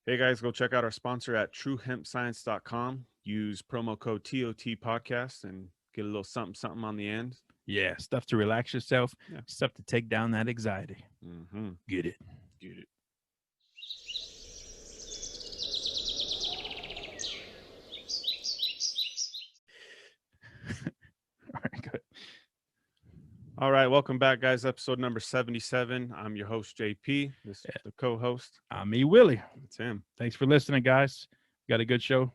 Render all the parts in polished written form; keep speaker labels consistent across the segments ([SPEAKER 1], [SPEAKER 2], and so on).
[SPEAKER 1] Hey guys, go check out our sponsor at truehempscience.com. Use promo code TOT podcast and get a little something on the end.
[SPEAKER 2] Yeah, stuff to relax yourself,
[SPEAKER 1] Yeah.
[SPEAKER 2] stuff to take down that anxiety.
[SPEAKER 1] Mm-hmm.
[SPEAKER 2] Get it.
[SPEAKER 1] Get it.
[SPEAKER 2] All right, good.
[SPEAKER 1] All right, welcome back, guys. Episode number 77. I'm your host, JP. This is the co-host.
[SPEAKER 2] I'm me, Willie.
[SPEAKER 1] It's him.
[SPEAKER 2] Thanks for listening, guys. Got a good show.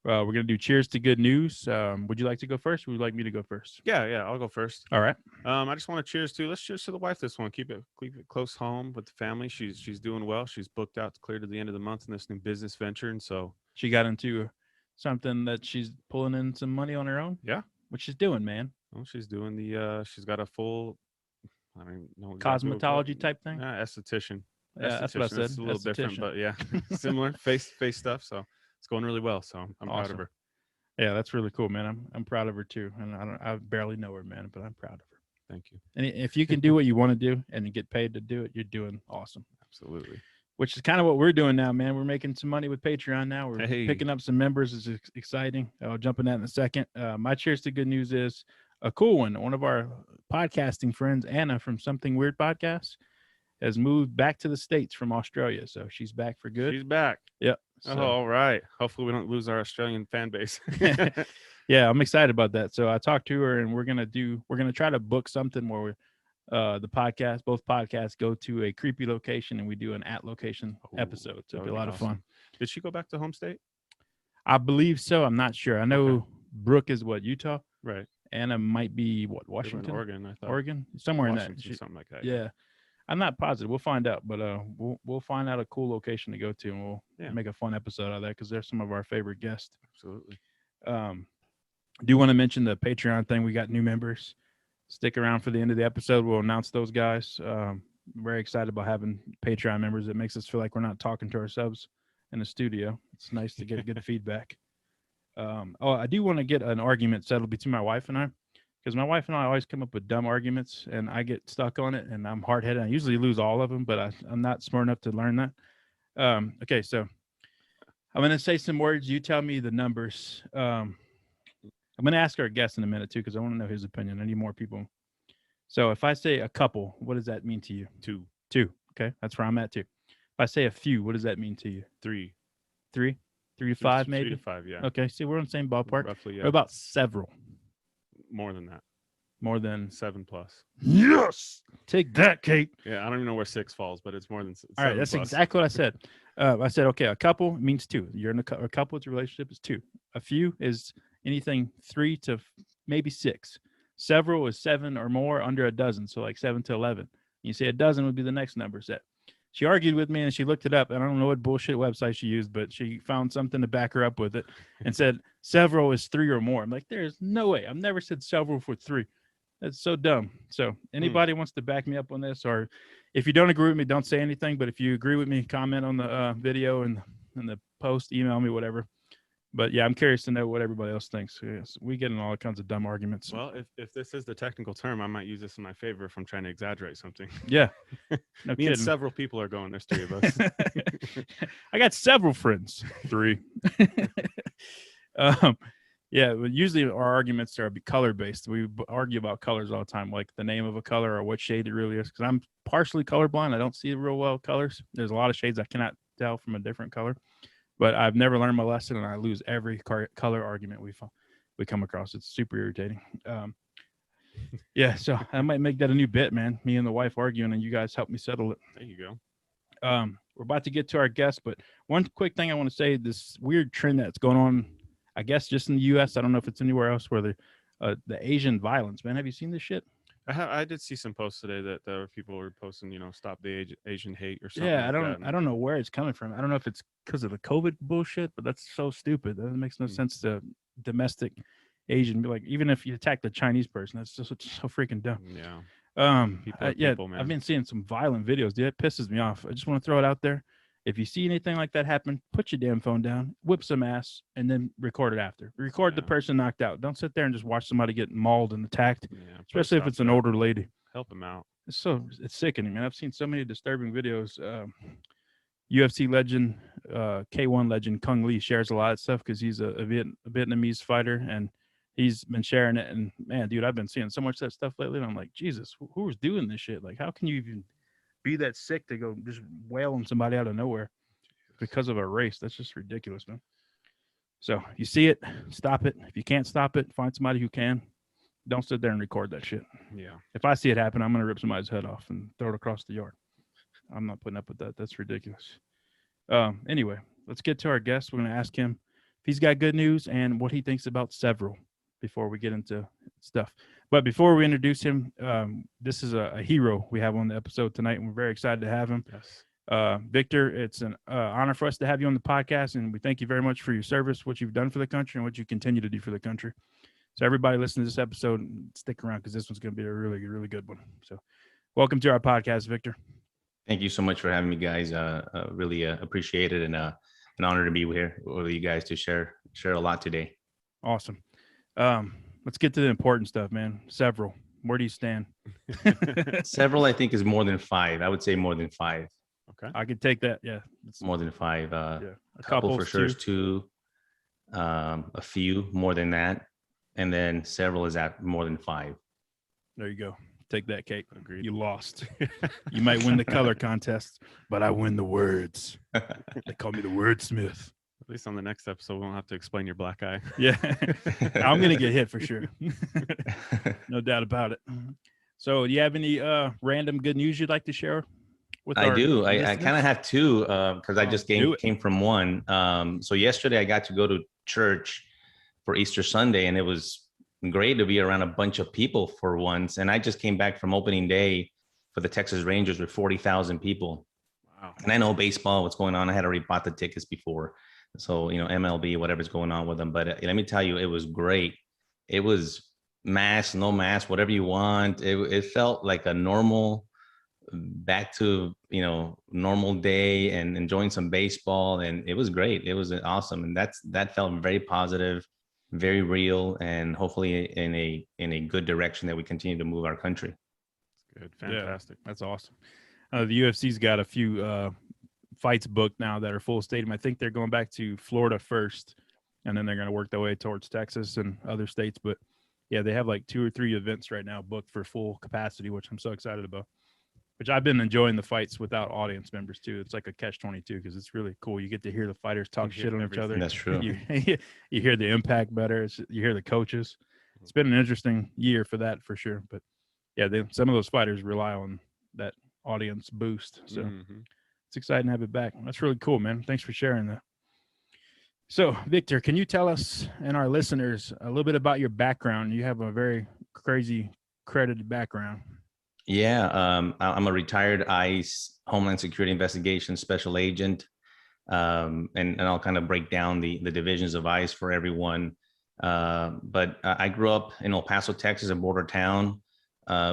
[SPEAKER 2] We're going to do cheers to good news. Would you like to go first or would you like me to go first?
[SPEAKER 1] Yeah, I'll go first.
[SPEAKER 2] All right.
[SPEAKER 1] I just want to cheers to, let's cheers to the wife this one. Keep it close home with the family. She's doing well. She's booked out clear to the end of the month in this new business venture. And so
[SPEAKER 2] she got into something that she's pulling in some money on her own.
[SPEAKER 1] Yeah.
[SPEAKER 2] What she's doing, man.
[SPEAKER 1] Well, she's doing she's got a full, I don't know.
[SPEAKER 2] Exactly cosmetology type thing?
[SPEAKER 1] Esthetician.
[SPEAKER 2] Yeah, that's what I said.
[SPEAKER 1] It's a little different, but yeah, similar face stuff. So it's going really well. So I'm
[SPEAKER 2] awesome.
[SPEAKER 1] proud of her.
[SPEAKER 2] Yeah, that's really cool, man. I'm proud of her too. And I barely know her, man, but I'm proud of her.
[SPEAKER 1] Thank you.
[SPEAKER 2] And if you can do what you want to do and you get paid to do it, you're doing awesome.
[SPEAKER 1] Absolutely.
[SPEAKER 2] Which is kind of what we're doing now, man. We're making some money with Patreon now. We're picking up some members. It's exciting. I'll jump in that in a second. My cheers to good news is a cool one. One of our podcasting friends, Anna from Something Weird Podcast, has moved back to the States from Australia. So she's back for good.
[SPEAKER 1] She's back.
[SPEAKER 2] Yep.
[SPEAKER 1] So. Oh, all right. Hopefully we don't lose our Australian fan base.
[SPEAKER 2] Yeah, I'm excited about that. So I talked to her and we're going to try to book something where both podcasts go to a creepy location and we do an at location episode. So it'll be a lot of fun.
[SPEAKER 1] Did she go back to home state?
[SPEAKER 2] I believe so. I'm not sure. I know Brooke is Utah?
[SPEAKER 1] Right.
[SPEAKER 2] Anna might be Washington?
[SPEAKER 1] Oregon, I thought.
[SPEAKER 2] Oregon? Somewhere
[SPEAKER 1] Washington,
[SPEAKER 2] in that.
[SPEAKER 1] Something like that.
[SPEAKER 2] Yeah. I'm not positive. We'll find out, but we'll find out a cool location to go to, and we'll make a fun episode out of that because they're some of our favorite guests.
[SPEAKER 1] Absolutely.
[SPEAKER 2] Do you want to mention the Patreon thing? We got new members. Stick around for the end of the episode. We'll announce those guys. Very excited about having Patreon members. It makes us feel like we're not talking to ourselves in the studio. It's nice to get good feedback. I do want to get an argument settled between my wife and I. Because my wife and I always come up with dumb arguments, and I get stuck on it, and I'm hard-headed. I usually lose all of them, but I'm not smart enough to learn that. Okay, so I'm going to say some words. You tell me the numbers. I'm going to ask our guest in a minute, too, because I want to know his opinion. I need more people. So if I say a couple, what does that mean to you?
[SPEAKER 1] Two.
[SPEAKER 2] Okay, that's where I'm at, too. If I say a few, what does that mean to you?
[SPEAKER 1] Three.
[SPEAKER 2] 3 to 5, maybe?
[SPEAKER 1] 3 to 5, yeah.
[SPEAKER 2] Okay, see, we're on the same ballpark.
[SPEAKER 1] Roughly, yeah.
[SPEAKER 2] What about several?
[SPEAKER 1] More than that.
[SPEAKER 2] More than
[SPEAKER 1] 7+.
[SPEAKER 2] Yes. Take that, Kate.
[SPEAKER 1] Yeah, I don't even know where 6 falls, but it's more than 7.
[SPEAKER 2] All right, that's exactly what I said. I said, okay, a couple means 2. You're in a couple. It's a relationship is 2. A few is anything 3 to maybe 6. Several is 7 or more, under a dozen. So like 7 to 11. You say a dozen would be the next number set. She argued with me and she looked it up. And I don't know what bullshit website she used, but she found something to back her up with it and said several is 3 or more. I'm like, there's no way. I've never said several for 3. That's so dumb. So anybody wants to back me up on this, or if you don't agree with me, don't say anything. But if you agree with me, comment on the video and the post, email me, whatever. But yeah, I'm curious to know what everybody else thinks. Yes, we get in all kinds of dumb arguments.
[SPEAKER 1] Well, if this is the technical term, I might use this in my favor if I'm trying to exaggerate something.
[SPEAKER 2] Yeah.
[SPEAKER 1] No Me and several people are going. There's 3 of us.
[SPEAKER 2] I got several friends. 3. Yeah, but usually our arguments are color based. We argue about colors all the time, like the name of a color or what shade it really is. Because I'm partially colorblind. I don't see real well colors. There's a lot of shades I cannot tell from a different color. But I've never learned my lesson, and I lose every color argument we come across. It's super irritating. Yeah, so I might make that a new bit, man. Me and the wife arguing, and you guys help me settle it.
[SPEAKER 1] There you go.
[SPEAKER 2] We're about to get to our guest, but one quick thing I want to say: this weird trend that's going on, I guess, just in the U.S. I don't know if it's anywhere else where the Asian violence. Man, have you seen this shit?
[SPEAKER 1] I did see some posts today that there were people were posting, stop the Asian hate or something.
[SPEAKER 2] Yeah, I don't know where it's coming from. I don't know if it's because of the COVID bullshit, but that's so stupid. That makes no sense to domestic Asian. Like, even if you attack the Chinese person, that's just so freaking dumb.
[SPEAKER 1] Yeah. People, man.
[SPEAKER 2] I've been seeing some violent videos, dude. It pisses me off. I just want to throw it out there. If you see anything like that happen, put your damn phone down, whip some ass, and then record it after. Record the person knocked out. Don't sit there and just watch somebody get mauled and attacked, especially if it's an older lady.
[SPEAKER 1] Help them out.
[SPEAKER 2] It's sickening, man. I've seen so many disturbing videos. UFC legend K1 legend Kung Lee shares a lot of stuff because he's a Vietnamese fighter, and he's been sharing it. And man, dude, I've been seeing so much of that stuff lately, and I'm like, Jesus, who's doing this shit? Like, how can you even be that sick to go just wail on somebody out of nowhere because of a race? That's just ridiculous, man. So you see it, stop it. If you can't stop it, find somebody who can. Don't sit there and record that shit.
[SPEAKER 1] Yeah.
[SPEAKER 2] If I see it happen, I'm gonna rip somebody's head off and throw it across the yard. I'm not putting up with that. That's ridiculous. Anyway, let's get to our guest. We're gonna ask him if he's got good news and what he thinks about several before we get into stuff. But before we introduce him, this is a hero we have on the episode tonight, and we're very excited to have him.
[SPEAKER 1] Yes.
[SPEAKER 2] Victor, it's an honor for us to have you on the podcast, and we thank you very much for your service, what you've done for the country, and what you continue to do for the country. So everybody listen to this episode, stick around because this one's going to be a really, really good one. So welcome to our podcast, Victor.
[SPEAKER 3] Thank you so much for having me, guys. Really appreciate it, and an honor to be here with you guys to share a lot today.
[SPEAKER 2] Awesome. Let's get to the important stuff, man. Several. Where do you stand?
[SPEAKER 3] Several, I think, is more than 5. I would say more than 5.
[SPEAKER 1] Okay.
[SPEAKER 2] I could take that. Yeah.
[SPEAKER 3] It's more than 5.
[SPEAKER 2] Yeah.
[SPEAKER 3] A couple for sure is 2. A few more than that. And then several is at more than 5.
[SPEAKER 2] There you go. Take that, Kate.
[SPEAKER 1] Agreed.
[SPEAKER 2] You lost. You might win the color contest, but I win the words. They call me the wordsmith.
[SPEAKER 1] At least on the next episode, we won't have to explain your black eye.
[SPEAKER 2] Yeah. I'm going to get hit for sure. No doubt about it. So do you have any random good news you'd like to share with
[SPEAKER 3] I
[SPEAKER 2] our
[SPEAKER 3] do. I
[SPEAKER 2] listeners?
[SPEAKER 3] kind of have 2 because I just came from one. So yesterday I got to go to church for Easter Sunday, and it was great to be around a bunch of people for once. And I just came back from opening day for the Texas Rangers with 40,000 people.
[SPEAKER 1] Wow.
[SPEAKER 3] And I know baseball, what's going on. I had already bought the tickets before. So, MLB, whatever's going on with them. But let me tell you, it was great. It was mask, no mask, whatever you want. It felt like a normal, back to, normal day, and enjoying some baseball. And it was great. It was awesome. And that felt very positive, very real, and hopefully in a good direction that we continue to move our country.
[SPEAKER 1] Good. Fantastic.
[SPEAKER 2] Yeah, that's awesome. The UFC's got a few fights booked now that are full stadium. I think they're going back to Florida first, and then they're going to work their way towards Texas and other states. But yeah, they have like 2 or 3 events right now booked for full capacity, which I'm so excited about. Which I've been enjoying the fights without audience members too. It's like a catch-22 because it's really cool. You get to hear the fighters talk shit on each other.
[SPEAKER 3] That's true.
[SPEAKER 2] You hear the impact better. You hear the coaches. It's been an interesting year for that for sure. But yeah, some of those fighters rely on that audience boost. So it's exciting to have it back. That's really cool, man. Thanks for sharing that. So, Victor, can you tell us and our listeners a little bit about your background? You have a very crazy credited background.
[SPEAKER 3] Yeah, I'm a retired ICE Homeland Security Investigations Special Agent, and I'll kind of break down the divisions of ICE for everyone. But I grew up in El Paso, Texas, a border town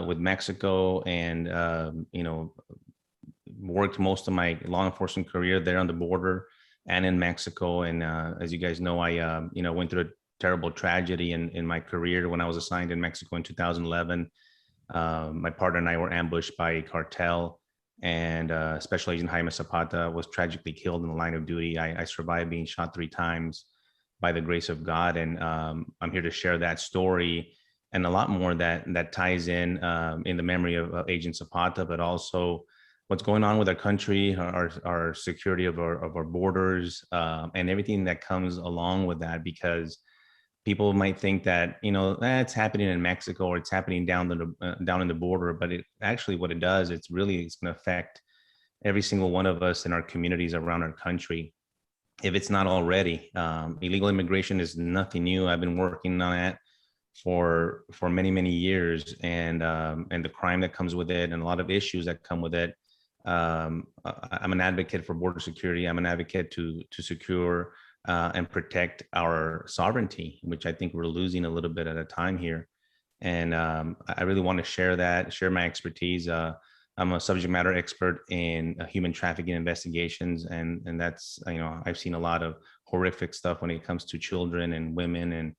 [SPEAKER 3] with Mexico, and worked most of my law enforcement career there on the border and in Mexico. And as you guys know, I went through a terrible tragedy in my career when I was assigned in Mexico in 2011. My partner and I were ambushed by a cartel, and Special Agent Jaime Zapata was tragically killed in the line of duty. I survived being shot 3 times by the grace of God. And I'm here to share that story and a lot more that ties in the memory of Agent Zapata, but also what's going on with our country, our security of our borders, and everything that comes along with that, because people might think that, it's happening in Mexico or it's happening down in the border, but it actually, what it does, it's going to affect every single one of us in our communities around our country, if it's not already. Illegal immigration is nothing new. I've been working on that for many, many years, and the crime that comes with it and a lot of issues that come with it. I'm an advocate for border security. I'm an advocate to secure and protect our sovereignty, which I think we're losing a little bit at a time here. And I really want to share my expertise. I'm a subject matter expert in human trafficking investigations. And that's, I've seen a lot of horrific stuff when it comes to children and women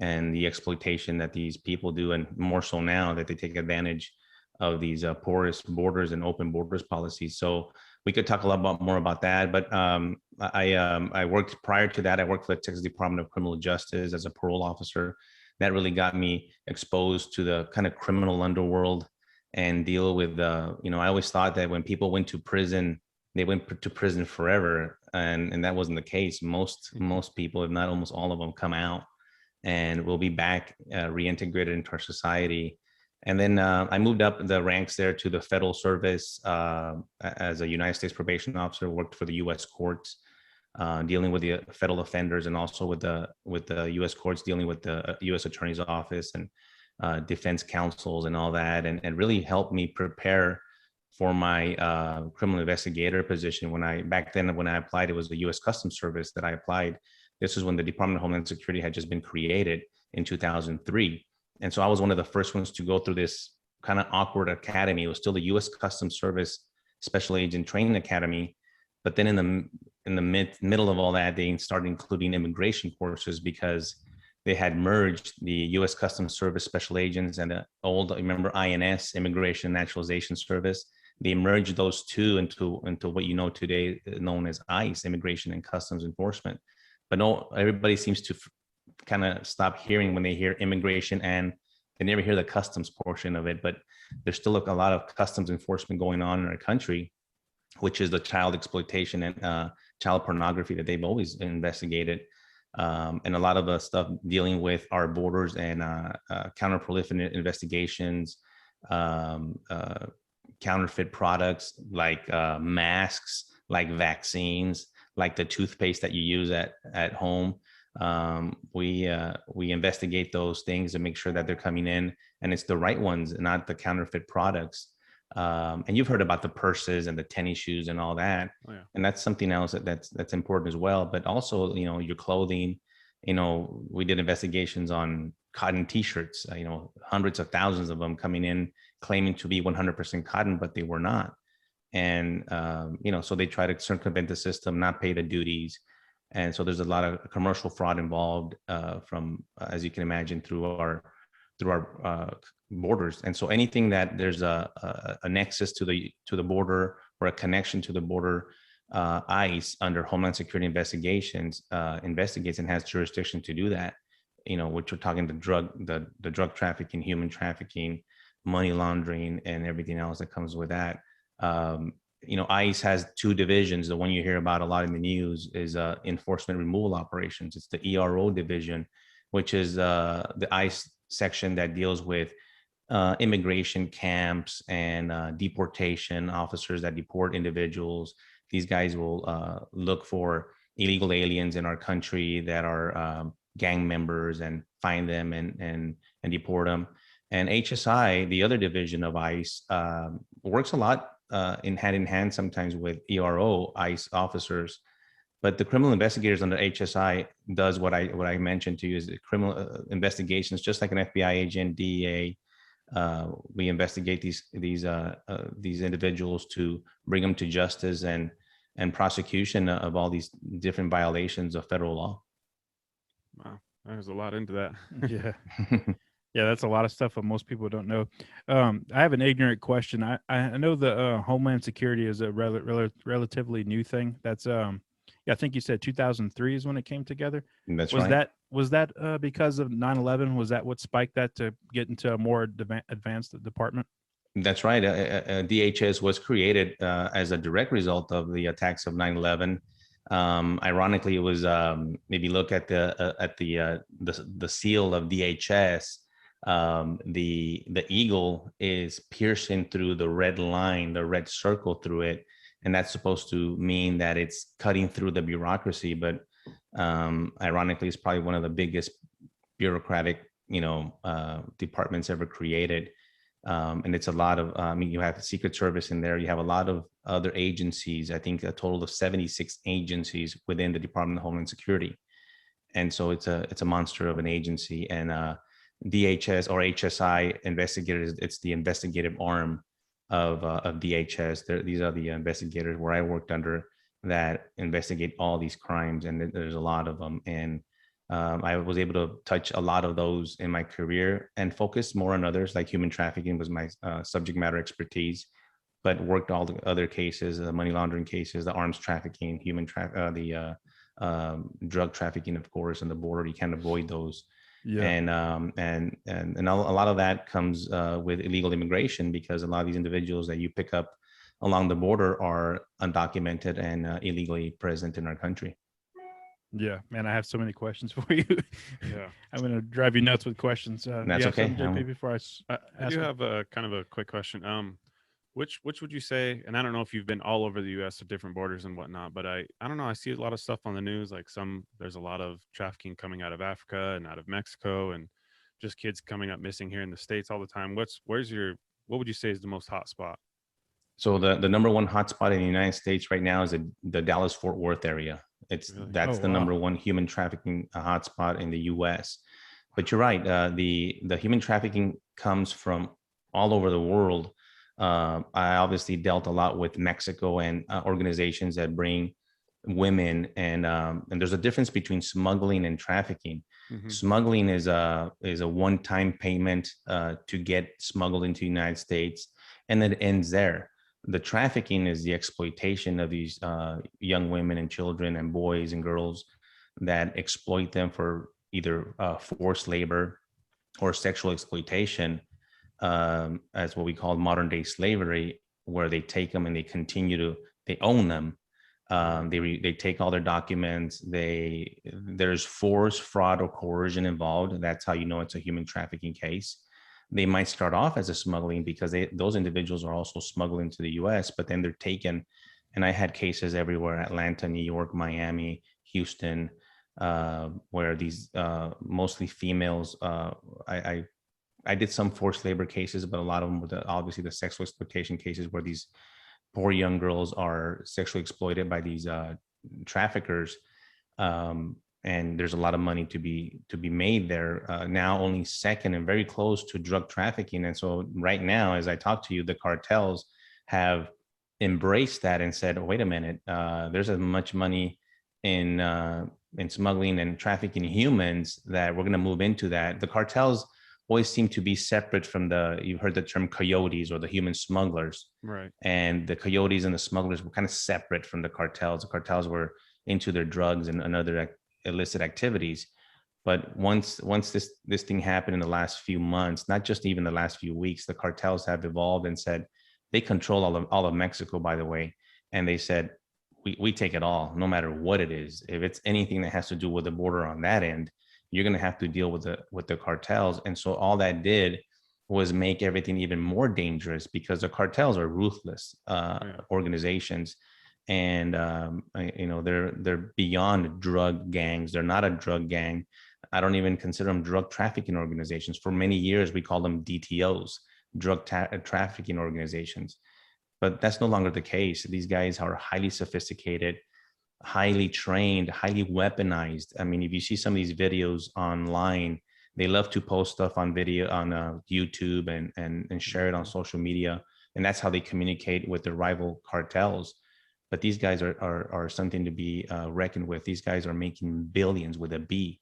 [SPEAKER 3] and the exploitation that these people do. And more so now that they take advantage of these porous borders and open borders policies. So we could talk a lot more about that. But I worked prior to that. I worked for the Texas Department of Criminal Justice as a parole officer. That really got me exposed to the kind of criminal underworld and deal with I always thought that when people went to prison, they went to prison forever, and that wasn't the case. Most people, if not almost all of them, come out and will be back reintegrated into our society. And then I moved up the ranks there to the federal service as a United States probation officer. Worked for the U.S. courts, dealing with the federal offenders, and also with the U.S. courts, dealing with the U.S. Attorney's Office and defense counsels and all that, and really helped me prepare for my criminal investigator position. Back then when I applied, it was the U.S. Customs Service that I applied. This is when the Department of Homeland Security had just been created in 2003. And so I was one of the first ones to go through this kind of awkward academy. It was still the U.S. Customs Service Special Agent Training Academy. But then in the middle of all that, they started including immigration courses because they had merged the U.S. Customs Service Special Agents and the old, remember, INS, Immigration Naturalization Service. They merged those two into what you know today known as ICE, Immigration and Customs Enforcement. But no, everybody seems to kind of stop hearing when they hear immigration, and they never hear the customs portion of it. But there's still a lot of customs enforcement going on in our country, which is the child exploitation and child pornography that they've always investigated. And a lot of the stuff dealing with our borders and counter-proliferation investigations, counterfeit products like masks, like vaccines, like the toothpaste that you use at home. We investigate those things and make sure that they're coming in and it's the right ones, not the counterfeit products. And you've heard about the purses and the tennis shoes and all that. Oh, yeah. And that's something else that's important as well. But also, your clothing, we did investigations on cotton t-shirts, hundreds of thousands of them coming in claiming to be 100% cotton, but they were not. And, so they try to circumvent the system, not pay the duties. And so there's a lot of commercial fraud involved from, as you can imagine, through our borders. And so anything that there's a nexus to the border or a connection to the border, ICE under Homeland Security Investigations investigates and has jurisdiction to do that. Which we're talking the drug trafficking, human trafficking, money laundering, and everything else that comes with that. ICE has two divisions. The one you hear about a lot in the news is enforcement removal operations. It's the ERO division, which is the ICE section that deals with immigration camps and deportation officers that deport individuals. These guys will look for illegal aliens in our country that are gang members and find them and deport them. And HSI, the other division of ICE, works a lot in hand sometimes with ERO ICE officers. But the criminal investigators under HSI does what I mentioned to you is criminal investigations, just like an FBI agent, DEA. We investigate these individuals to bring them to justice and prosecution of all these different violations of federal law.
[SPEAKER 1] Wow, there's a lot into that.
[SPEAKER 2] Yeah. Yeah, that's a lot of stuff that most people don't know. I have an ignorant question. I know the Homeland Security is a relatively new thing. That's I think you said 2003 is when it came together.
[SPEAKER 3] That's right.
[SPEAKER 2] Was that because of 9/11? Was that what spiked that to get into a more advanced department?
[SPEAKER 3] That's right. DHS was created as a direct result of the attacks of 9/11. Ironically, it was if you look at the seal of DHS. The eagle is piercing through the red line, the red circle through it, and that's supposed to mean that it's cutting through the bureaucracy. But ironically, it's probably one of the biggest bureaucratic, departments ever created. And it's a lot of, you have Secret Service in there. You have a lot of other agencies. I think a total of 76 agencies within the Department of Homeland Security. And so it's a monster of an agency. And DHS or HSI investigators, it's the investigative arm of DHS. These are the investigators where I worked under that investigate all these crimes, and there's a lot of them. And I was able to touch a lot of those in my career and focus more on others, like human trafficking was my subject matter expertise. but worked all the other cases, the money laundering cases, the arms trafficking, drug trafficking, of course, and the border. You can't avoid those.
[SPEAKER 2] Yeah.
[SPEAKER 3] And a lot of that comes with illegal immigration, because a lot of these individuals that you pick up along the border are undocumented and illegally present in our country.
[SPEAKER 2] Yeah, man, I have so many questions for you.
[SPEAKER 1] Yeah.
[SPEAKER 2] I'm going to drive you nuts with questions.
[SPEAKER 3] That's
[SPEAKER 2] do you have
[SPEAKER 3] okay.
[SPEAKER 2] something, JP, before
[SPEAKER 1] I
[SPEAKER 2] ask
[SPEAKER 1] do
[SPEAKER 2] them?
[SPEAKER 1] have a kind of a quick question. Which would you say, and I don't know if you've been all over the U.S. at different borders and whatnot, but I don't know. I see a lot of stuff on the news, like there's a lot of trafficking coming out of Africa and out of Mexico, and just kids coming up missing here in the States all the time. What would you say is the most hot spot?
[SPEAKER 3] So the number one hotspot in the United States right now is the Dallas-Fort Worth area.
[SPEAKER 1] Really?
[SPEAKER 3] That's
[SPEAKER 2] Oh,
[SPEAKER 3] the
[SPEAKER 2] wow.
[SPEAKER 3] number one human trafficking hotspot in the U.S. But you're right. The human trafficking comes from all over the world. I obviously dealt a lot with Mexico and organizations that bring women, and there's a difference between smuggling and trafficking.
[SPEAKER 1] Mhm.
[SPEAKER 3] Smuggling is a one-time payment to get smuggled into the United States, and it ends there. The trafficking is the exploitation of these young women and children and boys and girls that exploit them for either forced labor or sexual exploitation, as what we call modern day slavery, where they take them and they own them. They take all their documents. There's force, fraud, or coercion involved. That's how you know it's a human trafficking case. They might start off as a smuggling because those individuals are also smuggling to the U.S., but then they're taken. And I had cases everywhere: Atlanta, New York, Miami, Houston, where these mostly females. I did some forced labor cases, but a lot of them were obviously the sexual exploitation cases, where these poor young girls are sexually exploited by these traffickers. And there's a lot of money to be made there. Now only second and very close to drug trafficking. And so right now, as I talk to you, the cartels have embraced that and said, wait a minute, there's as much money in smuggling and trafficking humans that we're going to move into that. The cartels always seem to be separate from you've heard the term coyotes, or the human smugglers.
[SPEAKER 1] Right.
[SPEAKER 3] And the coyotes and the smugglers were kind of separate from the cartels. The cartels were into their drugs and other illicit activities. But once this thing happened in the last few months, not just even the last few weeks, the cartels have evolved and said they control all of Mexico, by the way. And they said, we take it all, no matter what it is. If it's anything that has to do with the border on that end, you're going to have to deal with the cartels. And so all that did was make everything even more dangerous, because the cartels are ruthless organizations. And they're beyond drug gangs. They're not a drug gang. I don't even consider them drug trafficking organizations. For many years, we called them DTOs, drug trafficking organizations. But that's no longer the case. These guys are highly sophisticated, highly trained, highly weaponized. I mean, if you see some of these videos online, they love to post stuff on video on YouTube and share it on social media. And that's how they communicate with their rival cartels. But these guys are something to be reckoned with. These guys are making billions, with a B,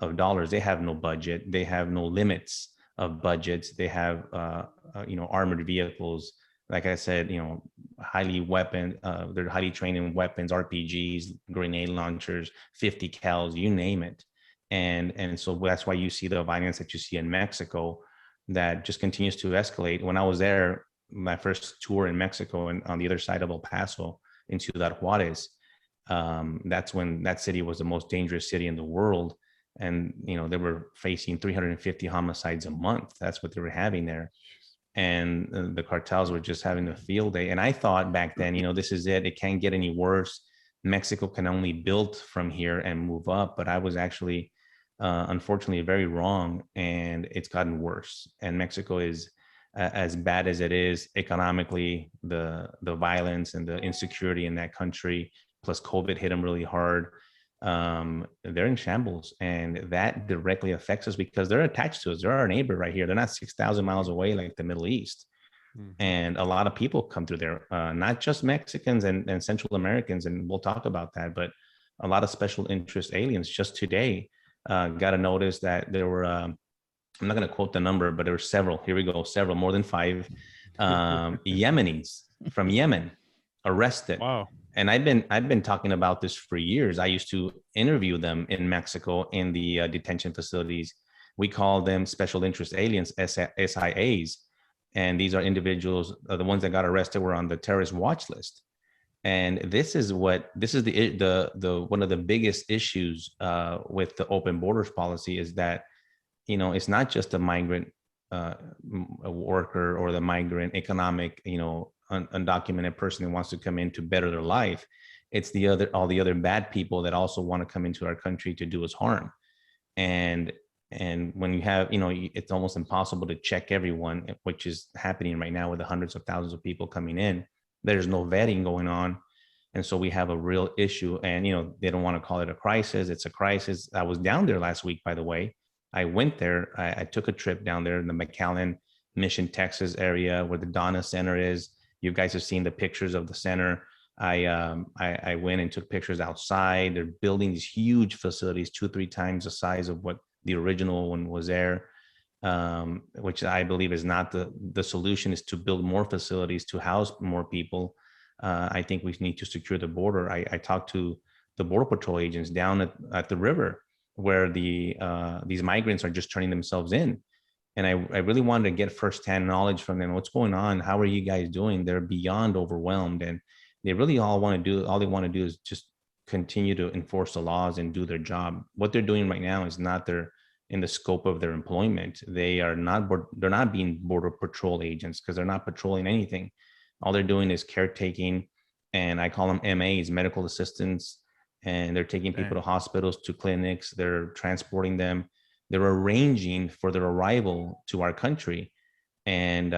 [SPEAKER 3] of dollars. They have no budget. They have no limits of budgets. They have armored vehicles. Like I said, they're highly trained in weapons, RPGs, grenade launchers, 50 cals, you name it. And so that's why you see the violence that you see in Mexico that just continues to escalate. When I was there, my first tour in Mexico, and on the other side of El Paso, in Ciudad Juarez, that's when that city was the most dangerous city in the world. And, they were facing 350 homicides a month. That's what they were having there. And the cartels were just having a field day. And I thought back then, this is it. It can't get any worse. Mexico can only build from here and move up. But I was actually, unfortunately, very wrong. And it's gotten worse. And Mexico is, as bad as it is economically, the violence and the insecurity in that country, plus COVID hit them really hard. They're in shambles, and that directly affects us because they're attached to us. They're our neighbor right here. They're not 6,000 miles away like the Middle East. Mm-hmm. And a lot of people come through there, not just Mexicans and Central Americans, and we'll talk about that, but a lot of special interest aliens. Just today, got a notice that there were, I'm not going to quote the number, but there were several, more than 5 Yemenis from Yemen, arrested.
[SPEAKER 1] Wow.
[SPEAKER 3] And I've been talking about this for years. I used to interview them in Mexico in the detention facilities. We call them special interest aliens, SIAs, and these are individuals. The ones that got arrested were on the terrorist watch list. And this is the one of the biggest issues with the open borders policy is that, you know, it's not just a migrant a worker or the migrant economic, you know, undocumented person who wants to come in to better their life. It's all the other bad people that also want to come into our country to do us harm. And when you have, you know, it's almost impossible to check everyone, which is happening right now with the hundreds of thousands of people coming in. There's no vetting going on. And so we have a real issue. And, you know, they don't want to call it a crisis. It's a crisis. I was down there last week, by the way. I went there. I took a trip down there in the McAllen, Mission, Texas area where the Donna Center is. You guys have seen the pictures of the center. I went and took pictures outside. They're building these huge facilities, 2-3 times the size of what the original one was there, which I believe is not the solution. Is to build more facilities to house more people. I think we need to secure the border. I talked to the Border Patrol agents down at the river where these migrants are just turning themselves in. And I really wanted to get firsthand knowledge from them. What's going on? How are you guys doing? They're beyond overwhelmed. And they really all they want to do is just continue to enforce the laws and do their job. What they're doing right now is not in the scope of their employment. They're not being Border Patrol agents because they're not patrolling anything. All they're doing is caretaking, and I call them MAs, medical assistants, and they're taking people to hospitals, to clinics. They're transporting them. They're arranging for their arrival to our country. And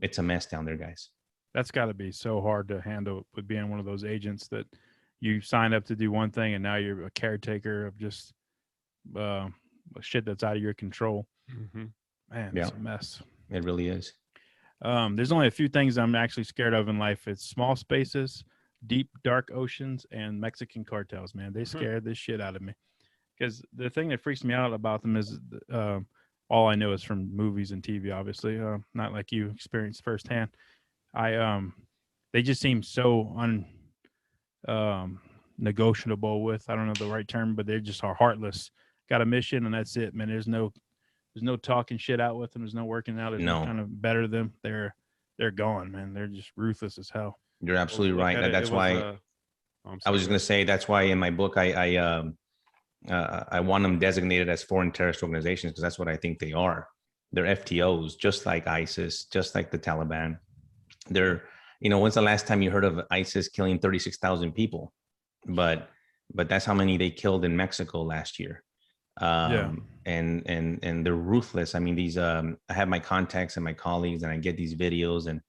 [SPEAKER 3] it's a mess down there, guys.
[SPEAKER 2] That's got to be so hard to handle with being one of those agents that you signed up to do one thing and now you're a caretaker of just shit that's out of your control.
[SPEAKER 1] Mm-hmm.
[SPEAKER 2] Man, it's a mess.
[SPEAKER 3] It really is.
[SPEAKER 2] There's only a few things I'm actually scared of in life. It's small spaces, deep, dark oceans, and Mexican cartels, man. They scared the shit out of me. Because the thing that freaks me out about them is all I know is from movies and TV, obviously, not like you experienced firsthand. They just seem so negotiable with, I don't know the right term, but they just are heartless. Got a mission and that's it, man. There's no talking shit out with them. There's no working out. There's no kind of better them. They're gone, man. They're just ruthless as hell.
[SPEAKER 3] You're absolutely right. That's why I was just going to say, that's why in my book, I want them designated as foreign terrorist organizations because that's what I think they are. They're FTOs, just like ISIS, just like the Taliban. They're, you know, when's the last time you heard of ISIS killing 36,000 people? But that's how many they killed in Mexico last year. And they're ruthless. I mean, these I have my contacts and my colleagues, and I get these videos, and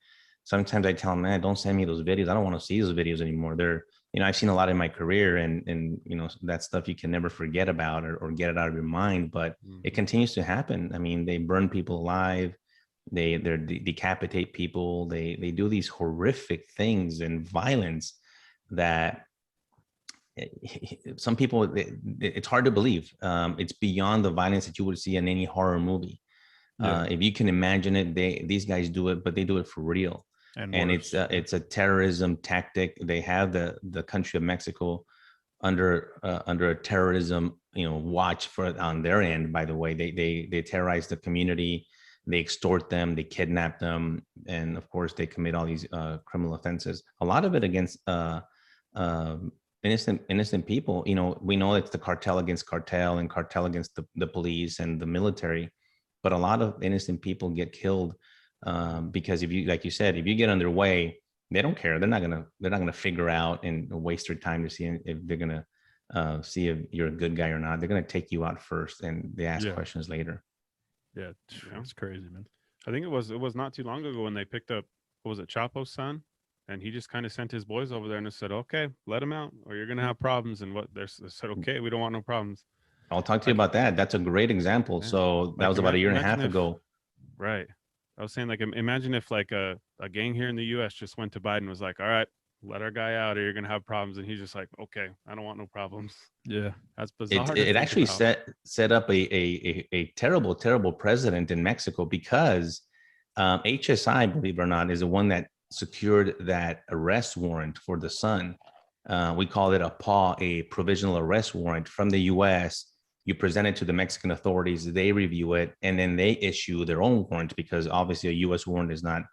[SPEAKER 3] sometimes I tell them, man, don't send me those videos. I don't want to see those videos anymore. They're, you know, I've seen a lot in my career, and you know, that stuff you can never forget about or get it out of your mind, but it continues to happen. I mean, they burn people alive. They decapitate people. They do these horrific things and violence that some people, it's hard to believe. It's beyond the violence that you would see in any horror movie. If you can imagine it, these guys do it, but they do it for real. And it's a terrorism tactic. They have the country of Mexico under a terrorism, you know, watch on their end. By the way, they terrorize the community, they extort them, they kidnap them, and of course they commit all these criminal offenses. A lot of it against innocent people. You know, we know it's the cartel against cartel and cartel against the police and the military, but a lot of innocent people get killed. Because if you, like you said, if you get underway, they don't care. They're not gonna figure out and waste their time to see if they're gonna see if you're a good guy or not. They're gonna take you out first, and they ask questions later.
[SPEAKER 2] Yeah, it's crazy, man.
[SPEAKER 1] I think it was not too long ago when they picked up, what was it, Chapo's son, and he just kind of sent his boys over there and said, "Okay, let him out, or you're gonna have problems." And they said, "Okay, we don't want no problems."
[SPEAKER 3] I'll talk to you about that. That's a great example. Yeah. So that was about a year and a half ago.
[SPEAKER 1] Right. I was saying, like, imagine if like a gang here in the U.S. just went to Biden and was like, "All right, let our guy out or you're going to have problems." And he's just like, "Okay, I don't want no problems."
[SPEAKER 2] Yeah.
[SPEAKER 1] That's bizarre.
[SPEAKER 3] It actually set up a terrible precedent in Mexico because HSI, believe it or not, is the one that secured that arrest warrant for the son. We call it a PAW, a provisional arrest warrant from the U.S. You present it to the Mexican authorities, they review it, and then they issue their own warrant, because obviously a U.S. warrant is not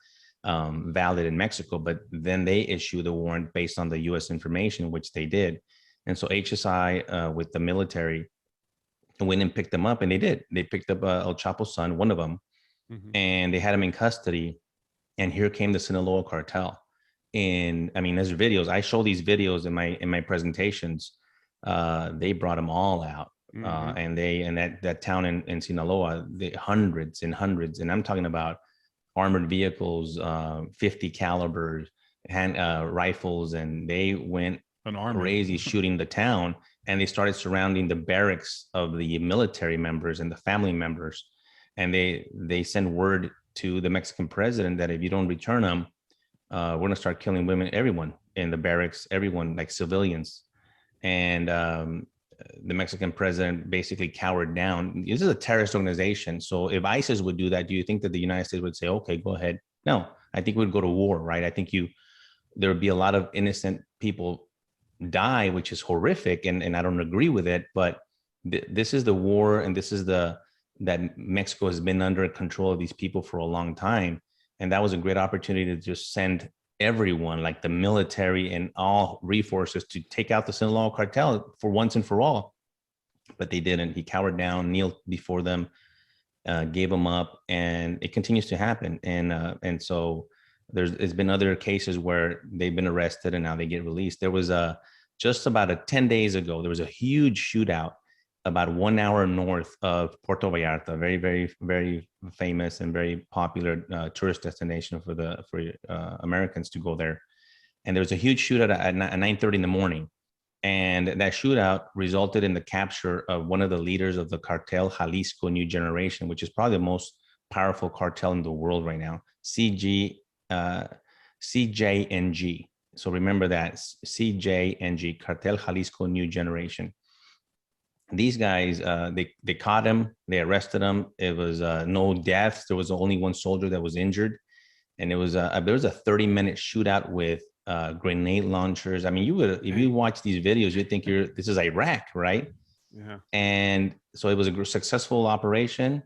[SPEAKER 3] valid in Mexico, but then they issue the warrant based on the U.S. information, which they did. And so HSI with the military went and picked them up, and they did. They picked up El Chapo's son, one of them, and they had him in custody. And here came the Sinaloa cartel. And I mean, there's videos. I show these videos in my presentations. They brought them all out. And that town in Sinaloa, hundreds and hundreds, and I'm talking about armored vehicles, 50 calibers, rifles, and they went crazy shooting the town, and they started surrounding the barracks of the military members and the family members, and they sent word to the Mexican president that if you don't return them, we're gonna start killing women, everyone in the barracks, everyone, like civilians. And the Mexican president basically cowered down. This is a terrorist organization. So if ISIS would do that, do you think that the United States would say, okay, go ahead? No, I think we'd go to war, right? I think there would be a lot of innocent people die, which is horrific. And I don't agree with it, but this is the war. And this is that Mexico has been under control of these people for a long time. And that was a great opportunity to just send everyone, like the military and all resources, to take out the Sinaloa cartel for once and for all. But they didn't. He cowered down, kneeled before them, gave them up, and it continues to happen. And so there's been other cases where they've been arrested and now they get released. There was just about 10 days ago, there was a huge shootout about 1 hour north of Puerto Vallarta, very, very, very famous and very popular tourist destination for Americans to go there. And there was a huge shootout at 9:30 in the morning. And that shootout resulted in the capture of one of the leaders of the cartel, Jalisco New Generation, which is probably the most powerful cartel in the world right now, CJNG. So remember that, CJNG, Cartel Jalisco New Generation. These guys, they caught him, they arrested him. It was no deaths. There was only one soldier that was injured. And there was a 30-minute shootout with grenade launchers. I mean, if you watch these videos, you'd think this is Iraq, right?
[SPEAKER 1] Yeah.
[SPEAKER 3] And so it was a successful operation.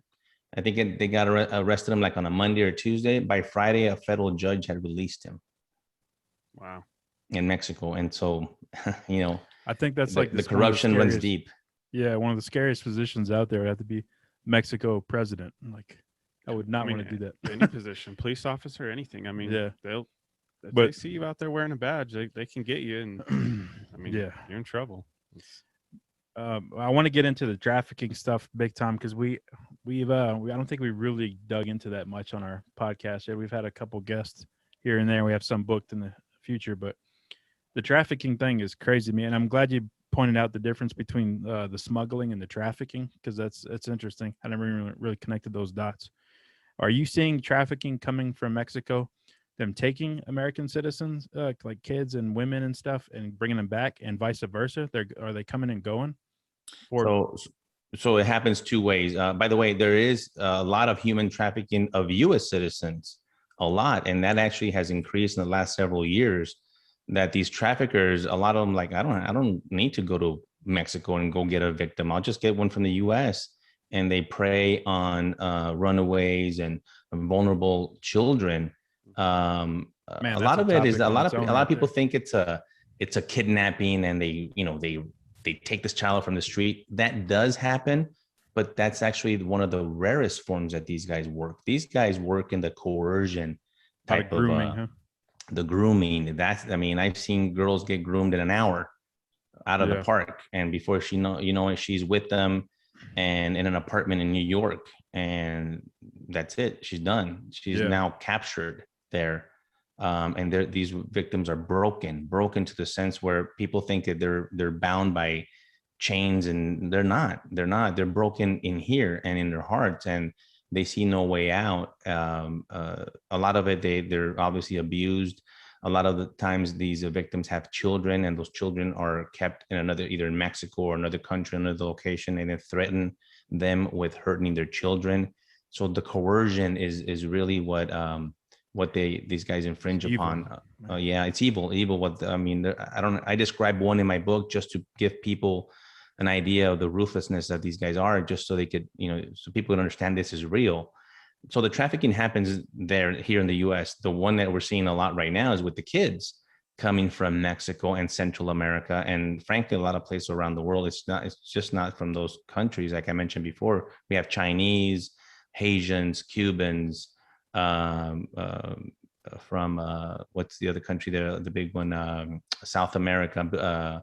[SPEAKER 3] I think they got arrested him like on a Monday or Tuesday. By Friday, a federal judge had released him.
[SPEAKER 1] Wow.
[SPEAKER 3] In Mexico. And so,
[SPEAKER 2] I think that's like
[SPEAKER 3] the corruption runs deep.
[SPEAKER 2] Yeah, one of the scariest positions out there would have to be Mexico president. Like, I would not want to do that.
[SPEAKER 1] Any position, police officer, anything. I mean,
[SPEAKER 2] yeah,
[SPEAKER 1] if they see you out there wearing a badge, they can get you. And I mean,
[SPEAKER 2] yeah,
[SPEAKER 1] you're in trouble.
[SPEAKER 2] I want to get into the trafficking stuff big time, because I don't think we really dug into that much on our podcast yet. We've had a couple guests here and there. We have some booked in the future, but the trafficking thing is crazy to me. And I'm glad you pointed out the difference between the smuggling and the trafficking, because that's interesting. I never really connected those dots. Are you seeing trafficking coming from Mexico, them taking American citizens, like kids and women and stuff, and bringing them back, and vice versa? Are they coming and going?
[SPEAKER 3] So it happens two ways. By the way, there is a lot of human trafficking of U.S. citizens, a lot, and that actually has increased in the last several years. That these traffickers, a lot of them, like, I don't need to go to Mexico and go get a victim. I'll just get one from the U.S. And they prey on runaways and vulnerable children. A lot of people think it's a kidnapping, and they take this child from the street. That does happen, but that's actually one of the rarest forms that these guys work. These guys work in the coercion type of grooming, the grooming. I've seen girls get groomed in an hour out of the park, and before she's with them and in an apartment in New York, and that's it. She's done. She's now captured there. And these victims are broken to the sense where people think that they're bound by chains, and they're not. They're broken in here and in their hearts, and they see no way out. A lot of it, they're obviously abused. A lot of the times these victims have children, and those children are kept in either in Mexico or another country, another location, and they threaten them with hurting their children. So the coercion is really what these guys infringe
[SPEAKER 2] Evil.
[SPEAKER 3] upon. Yeah, it's evil. I mean, I describe one in my book just to give people an idea of the ruthlessness that these guys are, just so they could, so people would understand this is real. So the trafficking happens here in the U.S. The one that we're seeing a lot right now is with the kids coming from Mexico and Central America, and frankly, a lot of places around the world. It's just not from those countries. Like I mentioned before, we have Chinese, Haitians, Cubans, from what's the other country there, the big one, South America,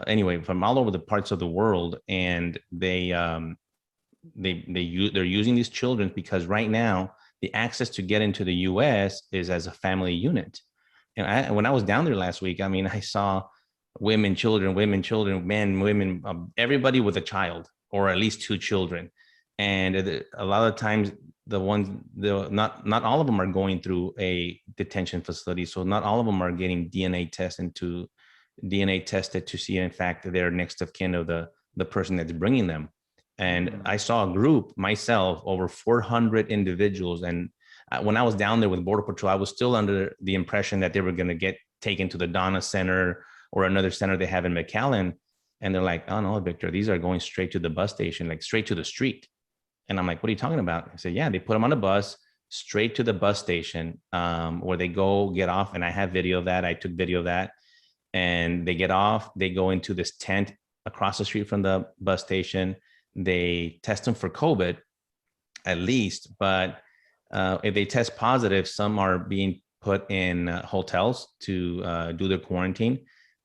[SPEAKER 3] anyway, from all over the parts of the world. And they're using these children because right now the access to get into the US is as a family unit. And when I was down there last week, I mean, I saw women, children, men, women, everybody with a child or at least two children. And a lot of times not all of them are going through a detention facility. So not all of them are getting DNA tested to see, in fact, they're next of kin of the person that's bringing them. And I saw a group myself, over 400 individuals. And when I was down there with Border Patrol, I was still under the impression that they were going to get taken to the Donna Center or another center they have in McAllen. And they're like, oh no, Victor, these are going straight to the bus station, like straight to the street. And I'm like, what are you talking about? I said, yeah, they put them on a bus straight to the bus station, where they go get off. And I have video of that. I took video of that. And they get off, they go into this tent across the street from the bus station. They test them for COVID at least, but if they test positive, some are being put in hotels to do their quarantine.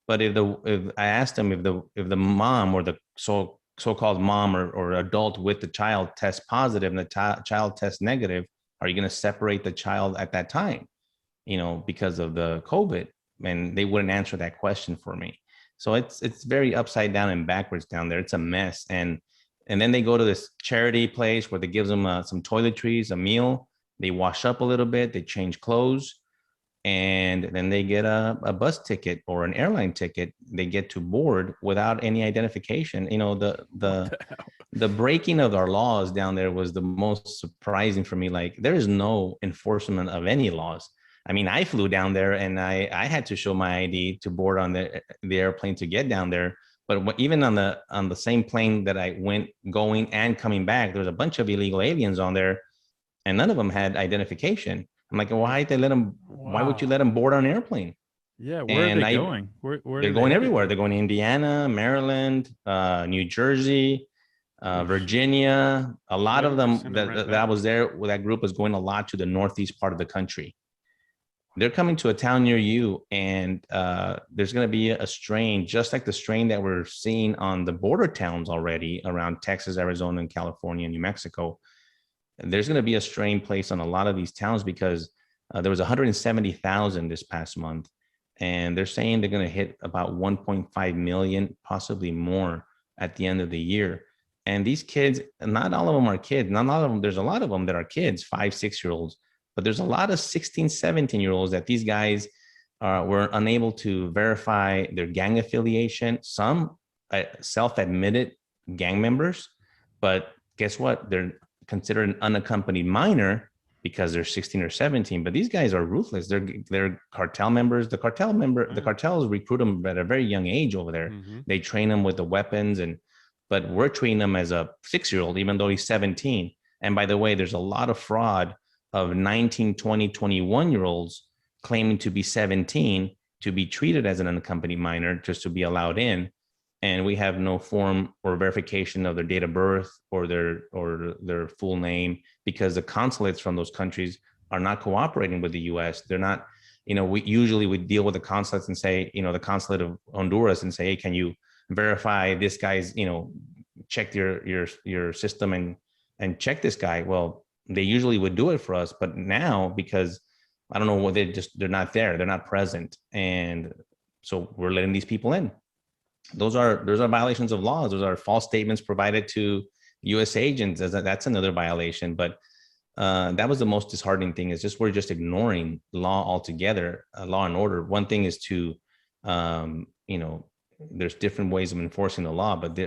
[SPEAKER 3] But if I asked them if the mom or the so-called mom or adult with the child tests positive and the child tests negative, are you going to separate the child at that time, because of the COVID? And they wouldn't answer that question for me. So it's very upside down and backwards down there. It's a mess. And then they go to this charity place where they give them some toiletries, a meal. They wash up a little bit, they change clothes, and then they get a bus ticket or an airline ticket. They get to board without any identification. The breaking of our laws down there was the most surprising for me. Like, there is no enforcement of any laws. I mean, I flew down there and I had to show my ID to board on the airplane to get down there. But even on the same plane that I went going and coming back, there was a bunch of illegal aliens on there, and none of them had identification. I'm like, why they let them? Wow. Why would you let them board on an airplane?
[SPEAKER 2] Yeah, where are they going? Where
[SPEAKER 3] they're going everywhere. They're going to Indiana, Maryland, New Jersey, Virginia. A lot of them that I was there with, that group was going a lot to the northeast part of the country. They're coming to a town near you, and there's going to be a strain, just like the strain that we're seeing on the border towns already around Texas, Arizona, and California, and New Mexico. There's going to be a strain placed on a lot of these towns because there was 170,000 this past month, and they're saying they're going to hit about 1.5 million, possibly more at the end of the year. And these kids, not all of them are kids. Not all of them. There's a lot of them that are kids, 5, 6-year-olds. But there's a lot of 16, 17-year-olds that these guys were unable to verify their gang affiliation. Some self-admitted gang members, but guess what? They're considered an unaccompanied minor because they're 16 or 17. But these guys are ruthless. They're cartel members. The cartels recruit them at a very young age over there. Mm-hmm. They train them with the weapons, but we're treating them as a 6-year-old, even though he's 17. And by the way, there's a lot of fraud of 19, 20, 21-year-olds claiming to be 17 to be treated as an unaccompanied minor just to be allowed in. And we have no form or verification of their date of birth or their full name, because the consulates from those countries are not cooperating with the U.S. They're not, we usually deal with the consulates and say, the consulate of Honduras and say, hey, can you verify this guy's, check your system and check this guy. Well, they usually would do it for us, but now, because I don't know what they're not there, they're not present, and so we're letting these people in. Those are violations of laws. Those are false statements provided to U.S. agents. That's another violation. But that was the most disheartening thing, is just we're just ignoring law altogether, law and order. One thing is to, there's different ways of enforcing the law, but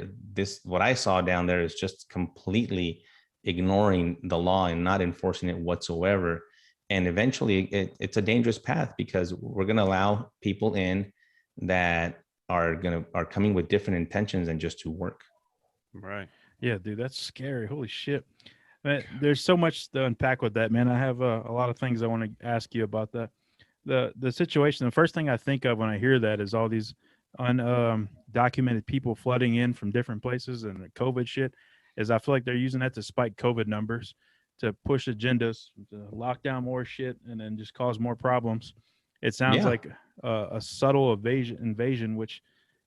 [SPEAKER 3] what I saw down there is just completely ignoring the law and not enforcing it whatsoever. And eventually it's a dangerous path, because we're going to allow people in that are coming with different intentions than just to work.
[SPEAKER 1] Right.
[SPEAKER 2] Yeah, dude, that's scary. Holy shit. Man, there's so much to unpack with that, man. I have a lot of things I want to ask you about that. The situation, the first thing I think of when I hear that is all these undocumented people flooding in from different places, and the COVID shit is, I feel like they're using that to spike COVID numbers, to push agendas, to lock down more shit, and then just cause more problems. It sounds
[SPEAKER 3] Yeah.
[SPEAKER 2] like a subtle invasion, which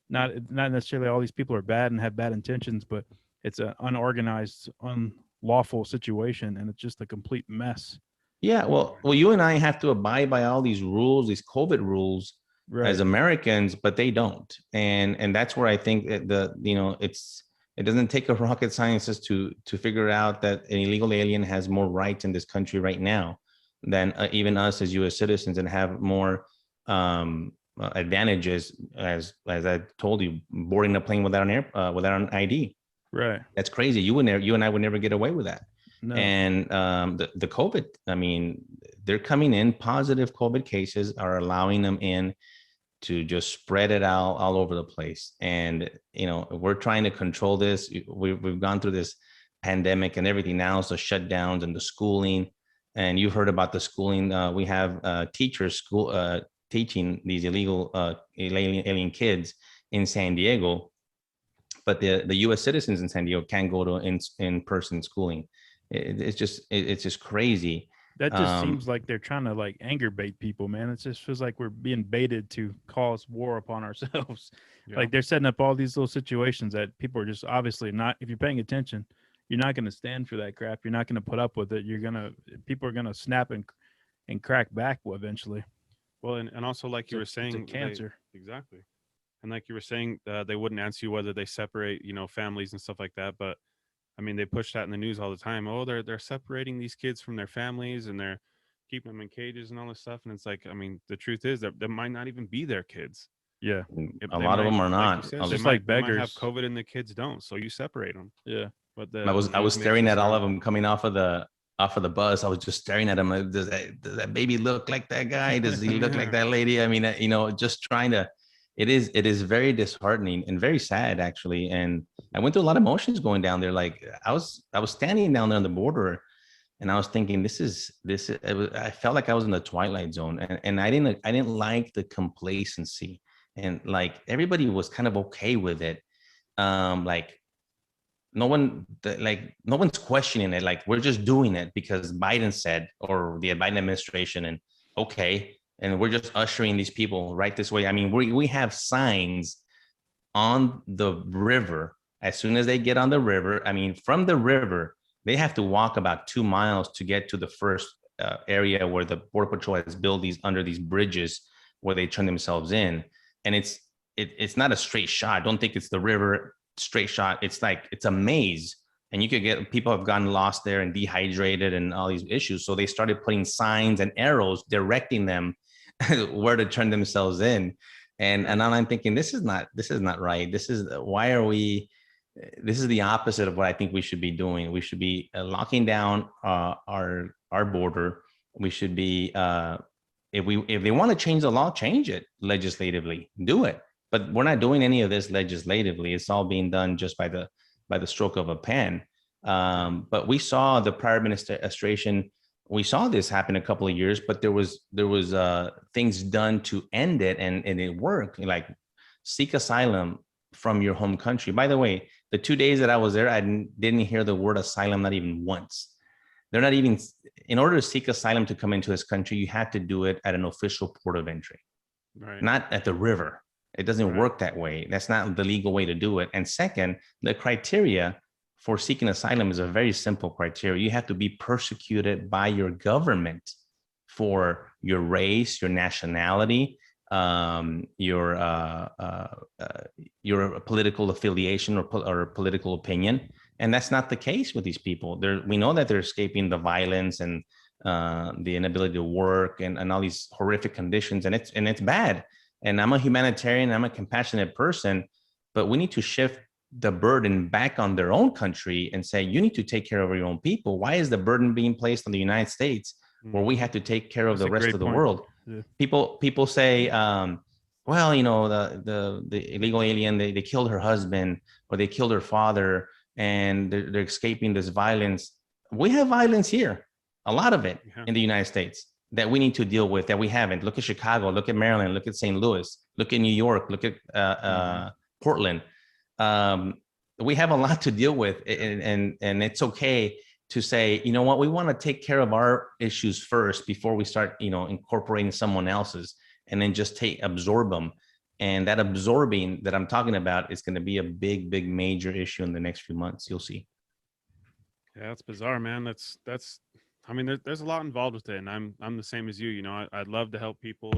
[SPEAKER 2] not necessarily all these people are bad and have bad intentions, but it's an unorganized, unlawful situation, and it's just a complete mess.
[SPEAKER 3] Yeah, well, you and I have to abide by all these rules, these COVID rules,
[SPEAKER 2] Right.
[SPEAKER 3] as Americans, but they don't. And that's where I think that it doesn't take a rocket scientist to figure out that an illegal alien has more rights in this country right now than even us as U.S. citizens, and have more advantages, as I told you, boarding a plane without an ID.
[SPEAKER 2] Right.
[SPEAKER 3] That's crazy. You and I would never get away with that.
[SPEAKER 2] No.
[SPEAKER 3] And the COVID, I mean, they're coming in. Positive COVID cases are allowing them in to just spread it out all over the place. And, we're trying to control this. We've gone through this pandemic and everything now, so shutdowns and the schooling. And you've heard about the schooling. We have teachers teaching these illegal alien kids in San Diego, but the U.S. citizens in San Diego can't go to in-person schooling. It's just crazy.
[SPEAKER 2] That just seems like they're trying to like anger bait people, man. It just feels like we're being baited to cause war upon ourselves.
[SPEAKER 1] Yeah.
[SPEAKER 2] Like they're setting up all these little situations that people are just obviously not, if you're paying attention, you're not going to stand for that crap. You're not going to put up with it. People are going to snap and crack back eventually.
[SPEAKER 1] Well, and also like you were saying,
[SPEAKER 2] it's a cancer.
[SPEAKER 1] Exactly. And like you were saying, they wouldn't answer you whether they separate, families and stuff like that. But I mean, they push that in the news all the time. Oh, they're separating these kids from their families, and they're keeping them in cages and all this stuff. And it's like, I mean, the truth is that might not even be their kids.
[SPEAKER 2] Yeah.
[SPEAKER 3] A lot of them are not.
[SPEAKER 1] Said,
[SPEAKER 2] Just
[SPEAKER 1] they
[SPEAKER 2] like
[SPEAKER 1] might have
[SPEAKER 2] beggars.
[SPEAKER 1] COVID and the kids don't. So you separate them.
[SPEAKER 2] Yeah.
[SPEAKER 1] But
[SPEAKER 3] I was staring at all of them coming off of the bus. I was just staring at them. Like, does that baby look like that guy? Does he look like that lady? I mean, just trying to. It is very disheartening and very sad, actually. And I went through a lot of emotions going down there. Like I was standing down there on the border, and I was thinking, I felt like I was in the twilight zone, and I didn't like the complacency, and like everybody was kind of okay with it. Like no one's questioning it. Like we're just doing it because Biden said, or the Biden administration, and okay. And we're just ushering these people right this way. I mean, we have signs on the river. As soon as they get on the river, I mean, from the river, they have to walk about 2 miles to get to the first area where the Border Patrol has built under these bridges where they turn themselves in. And it's not a straight shot. I don't think it's the river straight shot. It's like, it's a maze. And you could get, people have gotten lost there and dehydrated and all these issues. So they started putting signs and arrows directing them where to turn themselves in. And now I'm thinking, this is not right. This is the opposite of what I think we should be doing. We should be locking down our border. We should be, if they want to change the law, change it legislatively, do it. But we're not doing any of this legislatively. It's all being done just by the stroke of a pen. But we saw the prior administration, we saw this happen a couple of years, but there was things done to end it, and it worked. Like seek asylum from your home country. By the way, the 2 days that I was there, I didn't hear the word asylum, not even once. They're not even, in order to seek asylum to come into this country, you have to do it at an official port of entry,
[SPEAKER 1] Right.
[SPEAKER 3] not at the river. It doesn't work that way. That's not the legal way to do it. And second, the criteria for seeking asylum is a very simple criteria. You have to be persecuted by your government for your race, your nationality, your political affiliation or political opinion. And that's not the case with these people. We know that they're escaping the violence and the inability to work and all these horrific conditions. And it's bad. And I'm a humanitarian, I'm a compassionate person, but we need to shift the burden back on their own country and say, you need to take care of your own people. Why is the burden being placed on the United States where we had to take care of
[SPEAKER 2] That's
[SPEAKER 3] the
[SPEAKER 2] a
[SPEAKER 3] rest
[SPEAKER 2] great
[SPEAKER 3] of the
[SPEAKER 2] point.
[SPEAKER 3] world.
[SPEAKER 2] Yeah.
[SPEAKER 3] People say, well, you know, the illegal alien, they killed her husband or they killed her father, and they're escaping this violence. We have violence here, a lot of it in the United States that we need to deal with that we haven't. Look at Chicago, look at Maryland, look at St. Louis, look at New York, look at Portland. We have a lot to deal with, and it's okay to say, you know what, we want to take care of our issues first before we start, you know, incorporating someone else's, and then just absorb them. And that absorbing that I'm talking about is going to be a big major issue in the next few months. You'll see.
[SPEAKER 1] Yeah, it's bizarre, man. That's. I mean, there's a lot involved with it, and I'm the same as you. You know, I'd love to help people.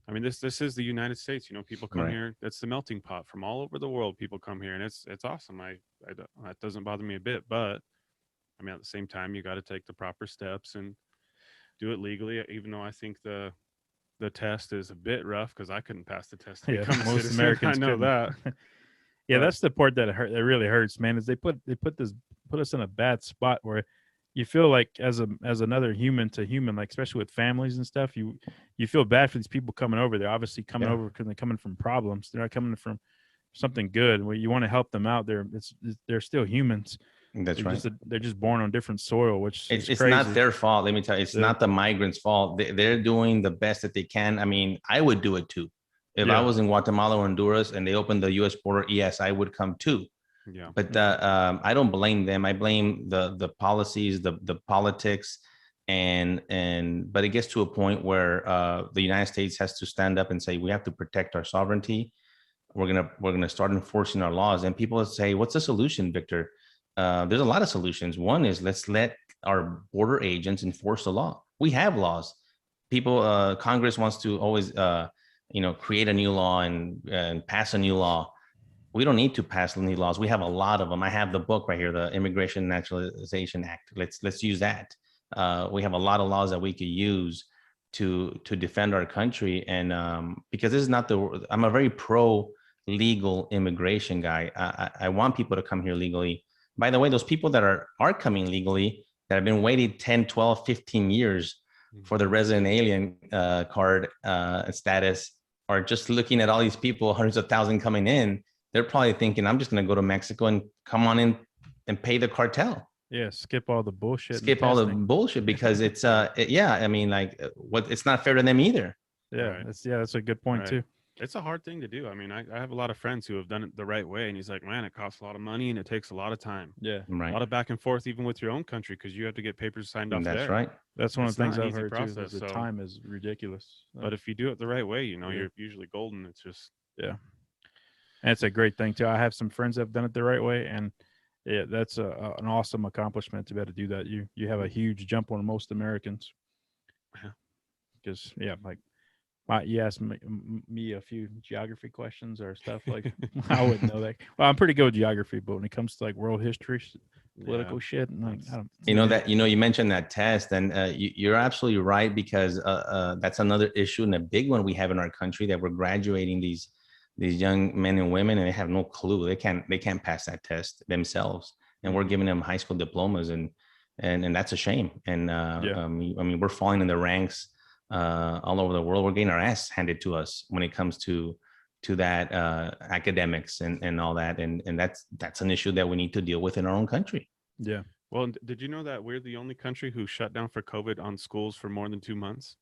[SPEAKER 1] I mean, this is the United States. You know, people come here. It's the melting pot from all over the world. People come here, and it's awesome. That doesn't bother me a bit. But I mean, at the same time, you got to take the proper steps and do it legally. Even though I think the test is a bit rough because I couldn't pass the test to become a
[SPEAKER 2] most
[SPEAKER 1] citizen.
[SPEAKER 2] Americans
[SPEAKER 1] I know
[SPEAKER 2] couldn't.
[SPEAKER 1] that.
[SPEAKER 2] Yeah,
[SPEAKER 1] But-
[SPEAKER 2] that's the part that really hurts, man. Is they put us in a bad spot where you feel like as another human to human, like especially with families and stuff, you feel bad for these people coming over. They're obviously coming over because they're coming from problems. They're not coming from something good. Where you want to help them out. They're still humans.
[SPEAKER 3] That's right.
[SPEAKER 2] They're just born on different soil, which
[SPEAKER 3] it's
[SPEAKER 2] crazy.
[SPEAKER 3] not their fault. Let me tell you, it's not the migrants' fault. They're doing the best that they can. I mean, I would do it too. If I was in Guatemala or Honduras and they opened the U.S. border, yes, I would come too.
[SPEAKER 1] Yeah.
[SPEAKER 3] But I don't blame them. I blame the policies, the politics, but it gets to a point where the United States has to stand up and say we have to protect our sovereignty. We're gonna start enforcing our laws. And people say, "What's the solution, Victor?" There's a lot of solutions. One is let's let our border agents enforce the law. We have laws. People, Congress wants to always, create a new law and pass a new law. We don't need to pass new laws. We have a lot of them. I have the book right here, the Immigration Naturalization Act. Let's use that. We have a lot of laws that we could use to defend our country. And because this is not I'm a very pro legal immigration guy. I want people to come here legally. By the way, those people that are coming legally, that have been waiting 10, 12, 15 years for the resident alien card status, are just looking at all these people, hundreds of thousands coming in. They're probably thinking, I'm just going to go to Mexico and come on in and pay the cartel.
[SPEAKER 2] Yeah, skip all the bullshit.
[SPEAKER 3] Skip all the bullshit because it's, I mean, like, it's not fair to them either.
[SPEAKER 2] Yeah, that's a good point too.
[SPEAKER 1] It's a hard thing to do. I mean, I have a lot of friends who have done it the right way, and he's like, man, it costs a lot of money and it takes a lot of time.
[SPEAKER 2] Yeah,
[SPEAKER 3] right.
[SPEAKER 1] A lot of back and forth, even with your own country, because you have to get papers signed off.
[SPEAKER 3] That's right.
[SPEAKER 2] That's one of the things I've heard
[SPEAKER 1] process,
[SPEAKER 2] too. The time is ridiculous.
[SPEAKER 1] But if you do it the right way, you're usually golden. It's just
[SPEAKER 2] and it's a great thing too. I have some friends that have done it the right way, and that's an awesome accomplishment to be able to do that. You have a huge jump on most Americans. Because you asked me a few geography questions or stuff like I wouldn't know that. Well, I'm pretty good with geography, but when it comes to like world history, political shit, and like,
[SPEAKER 3] you mentioned that test, and you're absolutely right, because that's another issue and a big one we have in our country, that we're graduating these young men and women and they have no clue. They can't pass that test themselves, and we're giving them high school diplomas, and that's a shame. And I mean, we're falling in the ranks all over the world. We're getting our ass handed to us when it comes to that academics and all that, and that's an issue that we need to deal with in our own country.
[SPEAKER 2] Yeah.
[SPEAKER 1] Well, did you know that we're the only country who shut down for COVID on schools for more than 2 months?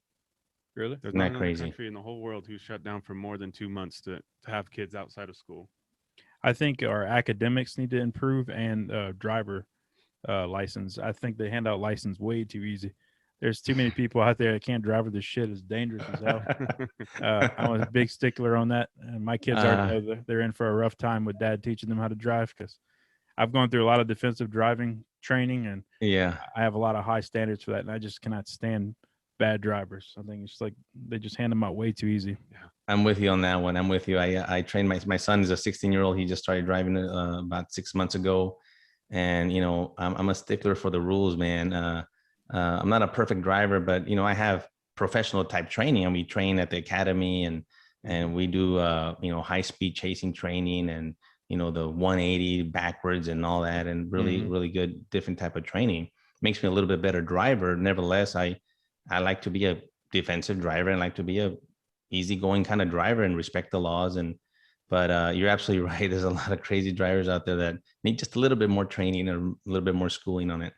[SPEAKER 2] Really?
[SPEAKER 1] There's
[SPEAKER 3] Isn't
[SPEAKER 1] not
[SPEAKER 3] that
[SPEAKER 1] another
[SPEAKER 3] crazy?
[SPEAKER 1] country in the whole world who shut down for more than 2 months to have kids outside of school.
[SPEAKER 2] I think our academics need to improve, and driver license. I think they hand out license way too easy. There's too many people out there that can't drive with this shit. It's dangerous as hell. I'm a big stickler on that. And my kids they're in for a rough time with dad teaching them how to drive, because I've gone through a lot of defensive driving training, and I have a lot of high standards for that. And I just cannot stand bad drivers. I think it's like they just hand them out way too easy.
[SPEAKER 3] I'm with you on that one. I'm with you. I trained my son is a 16-year-old. He just started driving about 6 months ago, and I'm a stickler for the rules, man. I'm not a perfect driver, but I have professional type training, and we train at the academy, and we do high speed chasing training, and the 180 backwards and all that, and really good different type of training. makes me a little bit better driver. Nevertheless, I like to be a defensive driver and like to be a easygoing kind of driver and respect the laws. But you're absolutely right. There's a lot of crazy drivers out there that need just a little bit more training or a little bit more schooling on it.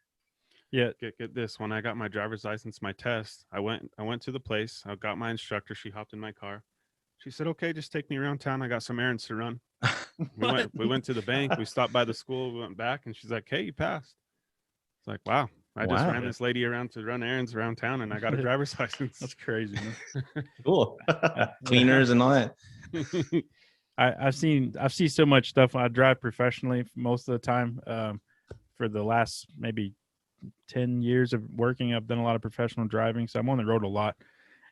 [SPEAKER 2] Yeah.
[SPEAKER 1] Get this. When I got my driver's license, my test, I went to the place. I got my instructor. She hopped in my car. She said, "Okay, just take me around town. I got some errands to run." We went to the bank. We stopped by the school. We went back, and she's like, "Hey, you passed." It's like, wow. I just
[SPEAKER 3] Wow.
[SPEAKER 1] ran this lady around to run errands around town, and I got a driver's license.
[SPEAKER 2] That's crazy, man.
[SPEAKER 3] Cool. Cleaners and all that.
[SPEAKER 2] I've seen so much stuff. I drive professionally most of the time. For the last maybe 10 years of working, I've done a lot of professional driving, so I'm on the road a lot.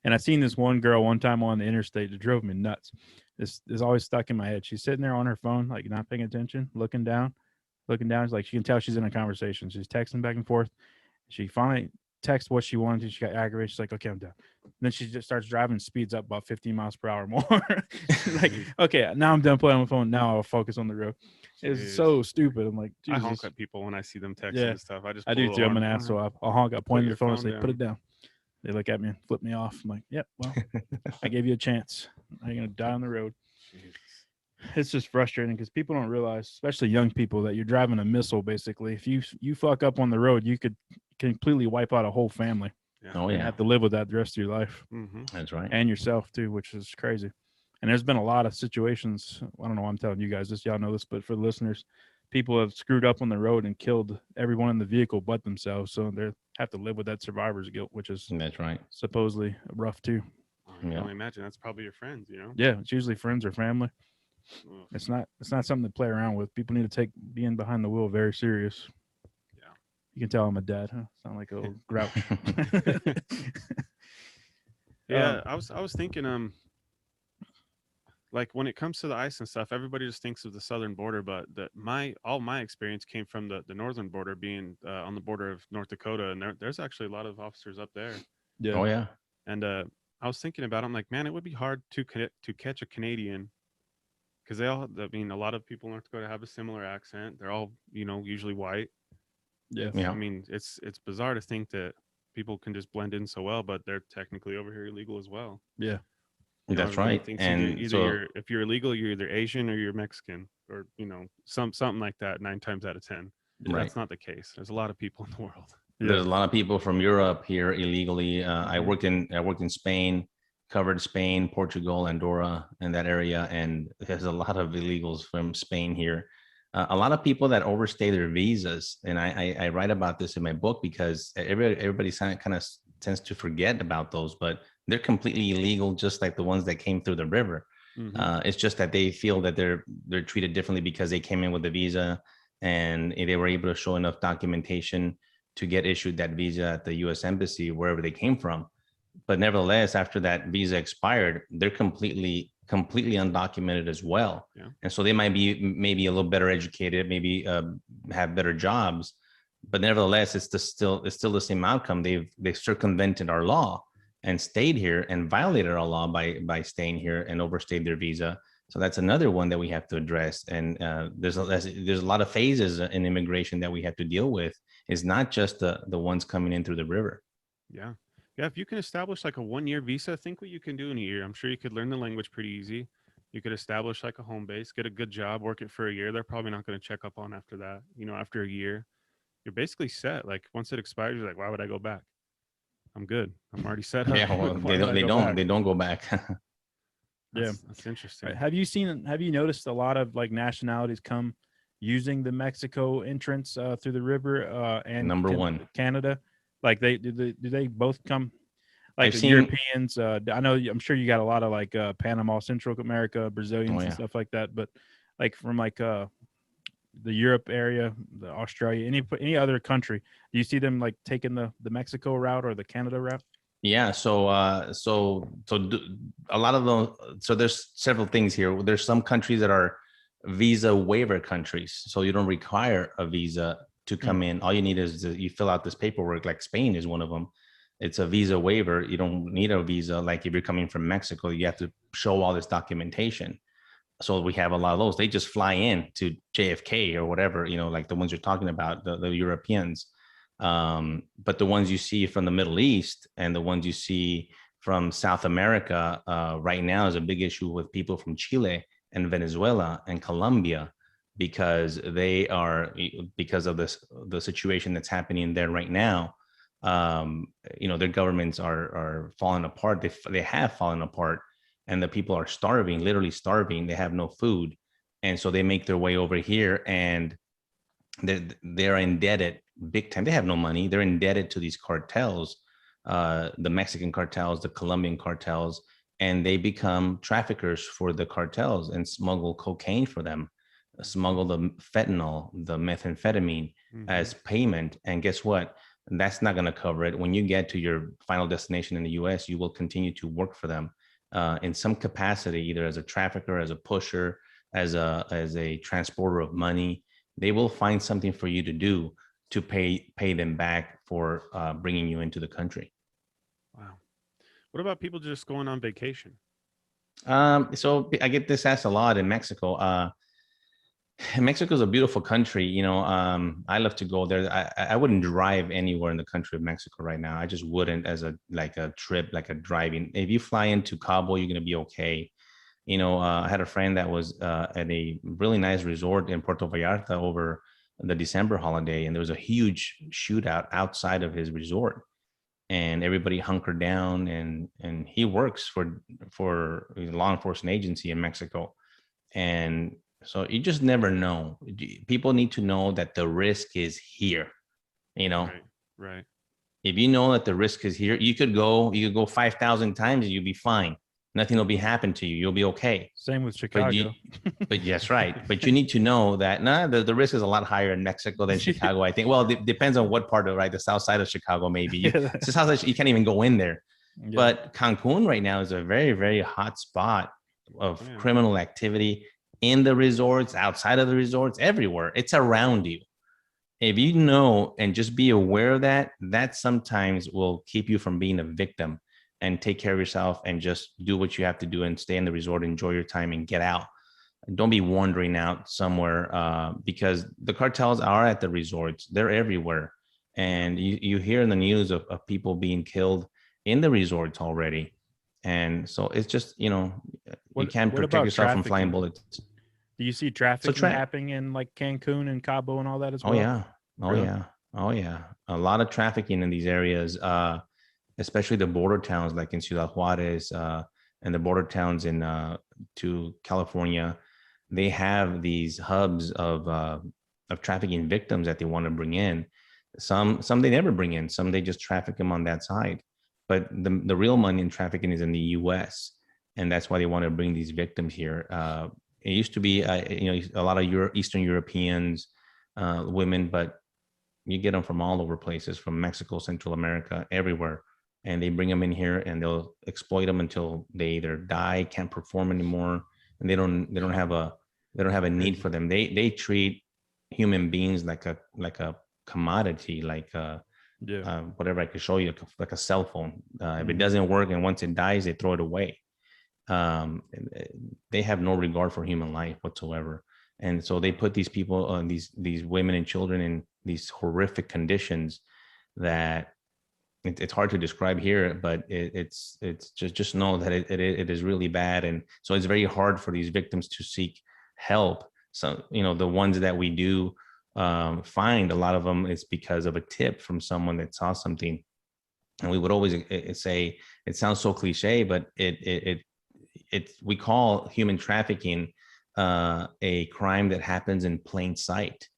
[SPEAKER 2] And I seen this one girl one time on the interstate that drove me nuts. This is always stuck in my head. She's sitting there on her phone, like not paying attention, looking down. It's like she can tell she's in a conversation. She's texting back and forth. She finally texts what she wanted. She got aggravated. She's like, "Okay, I'm done." And then she just starts driving, speeds up about 15 miles per hour more. Like, okay, now I'm done playing on my phone. Now I'll focus on the road. It's so stupid. I'm like,
[SPEAKER 1] I
[SPEAKER 2] Jesus.
[SPEAKER 1] honk at people when I see them texting
[SPEAKER 2] Yeah.
[SPEAKER 1] and stuff. I just
[SPEAKER 2] I do too. I'm an asshole. I'll honk. I'll point at the phone and say, "Put it down." They look at me and flip me off. I'm like, "Yep, well, I gave you a chance. I'm gonna die on the road." It's just frustrating because people don't realize, especially young people, that you're driving a missile. Basically, if you fuck up on the road, you could completely wipe out a whole family.
[SPEAKER 3] Oh
[SPEAKER 2] and
[SPEAKER 3] yeah,
[SPEAKER 2] have to live with that the rest of your life.
[SPEAKER 3] That's right.
[SPEAKER 2] And yourself too, which is crazy. And there's been a lot of situations. I don't know why I'm telling you guys this. Y'all know this, but for the listeners, people have screwed up on the road and killed everyone in the vehicle but themselves. So they have to live with that survivor's guilt, which is
[SPEAKER 3] That's right.
[SPEAKER 2] supposedly rough too.
[SPEAKER 1] I can only imagine that's probably your friends, you know?
[SPEAKER 2] Yeah, it's usually friends or family. It's not something to play around with. People need to take being behind the wheel very serious.
[SPEAKER 1] Yeah.
[SPEAKER 2] You can tell I'm a dad, huh? Sound like a little grouch.
[SPEAKER 1] Yeah, I was thinking, like when it comes to the ICE and stuff, everybody just thinks of the southern border, but all my experience came from the northern border, being on the border of North Dakota, and there's actually a lot of officers up there.
[SPEAKER 2] Yeah.
[SPEAKER 3] Oh yeah.
[SPEAKER 1] And I was thinking about it. I'm like, man, it would be hard to catch a Canadian, because a lot of people in North Dakota have a similar accent. They're all, usually white.
[SPEAKER 2] Yeah.
[SPEAKER 3] Yeah.
[SPEAKER 1] I mean, it's bizarre to think that people can just blend in so well, but they're technically over here illegal as well.
[SPEAKER 2] Yeah.
[SPEAKER 3] That's
[SPEAKER 1] Everybody
[SPEAKER 3] right.
[SPEAKER 1] thinks
[SPEAKER 3] And
[SPEAKER 1] if you're illegal, you're either Asian or you're Mexican, or something like that. 9 times out of 10,
[SPEAKER 3] Right.
[SPEAKER 1] That's not the case. There's a lot of people in the world.
[SPEAKER 3] There's a lot of people from Europe here illegally. I worked in Spain, covered Spain, Portugal, Andorra, and that area, and there's a lot of illegals from Spain here. A lot of people that overstay their visas, and I write about this in my book because everybody kind of tends to forget about those, but they're completely illegal, just like the ones that came through the river. It's just that they feel that they're treated differently because they came in with a visa and they were able to show enough documentation to get issued that visa at the U.S. Embassy, wherever they came from. But nevertheless, after that visa expired, they're completely undocumented as well.
[SPEAKER 1] Yeah.
[SPEAKER 3] And so they might be maybe a little better educated, maybe have better jobs, but nevertheless, it's still the same outcome. They've circumvented our law and stayed here and violated our law by staying here and overstayed their visa. So that's another one that we have to address. And there's a lot of phases in immigration that we have to deal with. It's not just the ones coming in through the river.
[SPEAKER 1] Yeah. Yeah. If you can establish like a 1-year visa, think what you can do in a year. I'm sure you could learn the language pretty easy. You could establish like a home base, get a good job, work it for a year. They're probably not going to check up on after that. After a year, you're basically set. Like once it expires, you're like, why would I go back? I'm good. I'm already set up.
[SPEAKER 3] Yeah, well, they don't go back.
[SPEAKER 1] That's interesting.
[SPEAKER 2] Right. Have you noticed a lot of like nationalities come using the Mexico entrance through the river and
[SPEAKER 3] Number one,
[SPEAKER 2] Canada? Like do they both come? Like
[SPEAKER 3] I've
[SPEAKER 2] the Europeans, I know. I'm sure you got a lot of like Panama, Central America, Brazilians and stuff like that. But like from like the Europe area, the Australia, any other country, do you see them like taking the Mexico route or the Canada route?
[SPEAKER 3] Yeah. So a lot of those. So there's several things here. There's some countries that are visa waiver countries, so you don't require a visa to come in. All you need is you fill out this paperwork. Like Spain is one of them. It's a visa waiver. You don't need a visa. Like if you're coming from Mexico, you have to show all this documentation. So we have a lot of those. They just fly in to JFK or whatever, like the ones you're talking about, the Europeans. But the ones you see from the Middle East and the ones you see from South America right now is a big issue with people from Chile and Venezuela and Colombia, because they are, because of the situation that's happening there right now. Their governments are falling apart. They have fallen apart, and the people are starving, literally starving. They have no food, and so they make their way over here, and they're indebted big time. They have no money. They're indebted to these cartels, the Mexican cartels, the Colombian cartels, and they become traffickers for the cartels and smuggle cocaine for them, smuggle the fentanyl, the methamphetamine as payment. And guess what? That's not going to cover it. When you get to your final destination in the U.S., you will continue to work for them in some capacity, either as a trafficker, as a pusher, as a transporter of money. They will find something for you to do to pay them back for bringing you into the country.
[SPEAKER 1] Wow. What about people just going on vacation?
[SPEAKER 3] So I get this asked a lot in Mexico. Mexico is a beautiful country. I love to go there. I wouldn't drive anywhere in the country of Mexico right now. I just wouldn't, as a trip, like a driving. If you fly into Cabo, you're going to be okay. I had a friend that was at a really nice resort in Puerto Vallarta over the December holiday, and there was a huge shootout outside of his resort, and everybody hunkered down, and he works for a law enforcement agency in Mexico. And so you just never know. People need to know that the risk is here,
[SPEAKER 1] Right.
[SPEAKER 3] If you know that the risk is here, you could go 5,000 times and you'll be fine. Nothing will be happen to you. You'll be okay.
[SPEAKER 2] Same with Chicago.
[SPEAKER 3] But yes, right. But you need to know that the risk is a lot higher in Mexico than Chicago, I think. Well, it depends on what part of, right? The south side of Chicago, maybe. You can't even go in there. Yeah. But Cancun right now is a very, very hot spot of criminal activity in the resorts, outside of the resorts, everywhere. It's around you. If you know and just be aware of that, that sometimes will keep you from being a victim, and take care of yourself and just do what you have to do and stay in the resort, enjoy your time, and get out. Don't be wandering out somewhere because the cartels are at the resorts. They're everywhere. And you hear in the news of people being killed in the resorts already. And so it's just, you can't protect yourself from flying bullets.
[SPEAKER 2] Do you see trafficking happening in like Cancun and Cabo and all that as well?
[SPEAKER 3] Oh yeah. A lot of trafficking in these areas, especially the border towns like in Ciudad Juarez and the border towns to California. They have these hubs of trafficking victims that they want to bring in. Some they never bring in. Some they just traffic them on that side. But the real money in trafficking is in the U.S. and that's why they want to bring these victims here. It used to be a lot of Eastern Europeans, women, but you get them from all over places, from Mexico, Central America, everywhere. And they bring them in here and they'll exploit them until they either die, can't perform anymore, and they don't have a need for them. They treat human beings like a commodity, whatever I could show you, like a cell phone. If it doesn't work and once it dies, they throw it away. They have no regard for human life whatsoever. And so they put these people, these women and children in these horrific conditions that it's hard to describe here, but it's just know that it is really bad. And so it's very hard for these victims to seek help. So, the ones that we do find, a lot of them is because of a tip from someone that saw something. And we would always say, it sounds so cliche, but we call human trafficking a crime that happens in plain sight.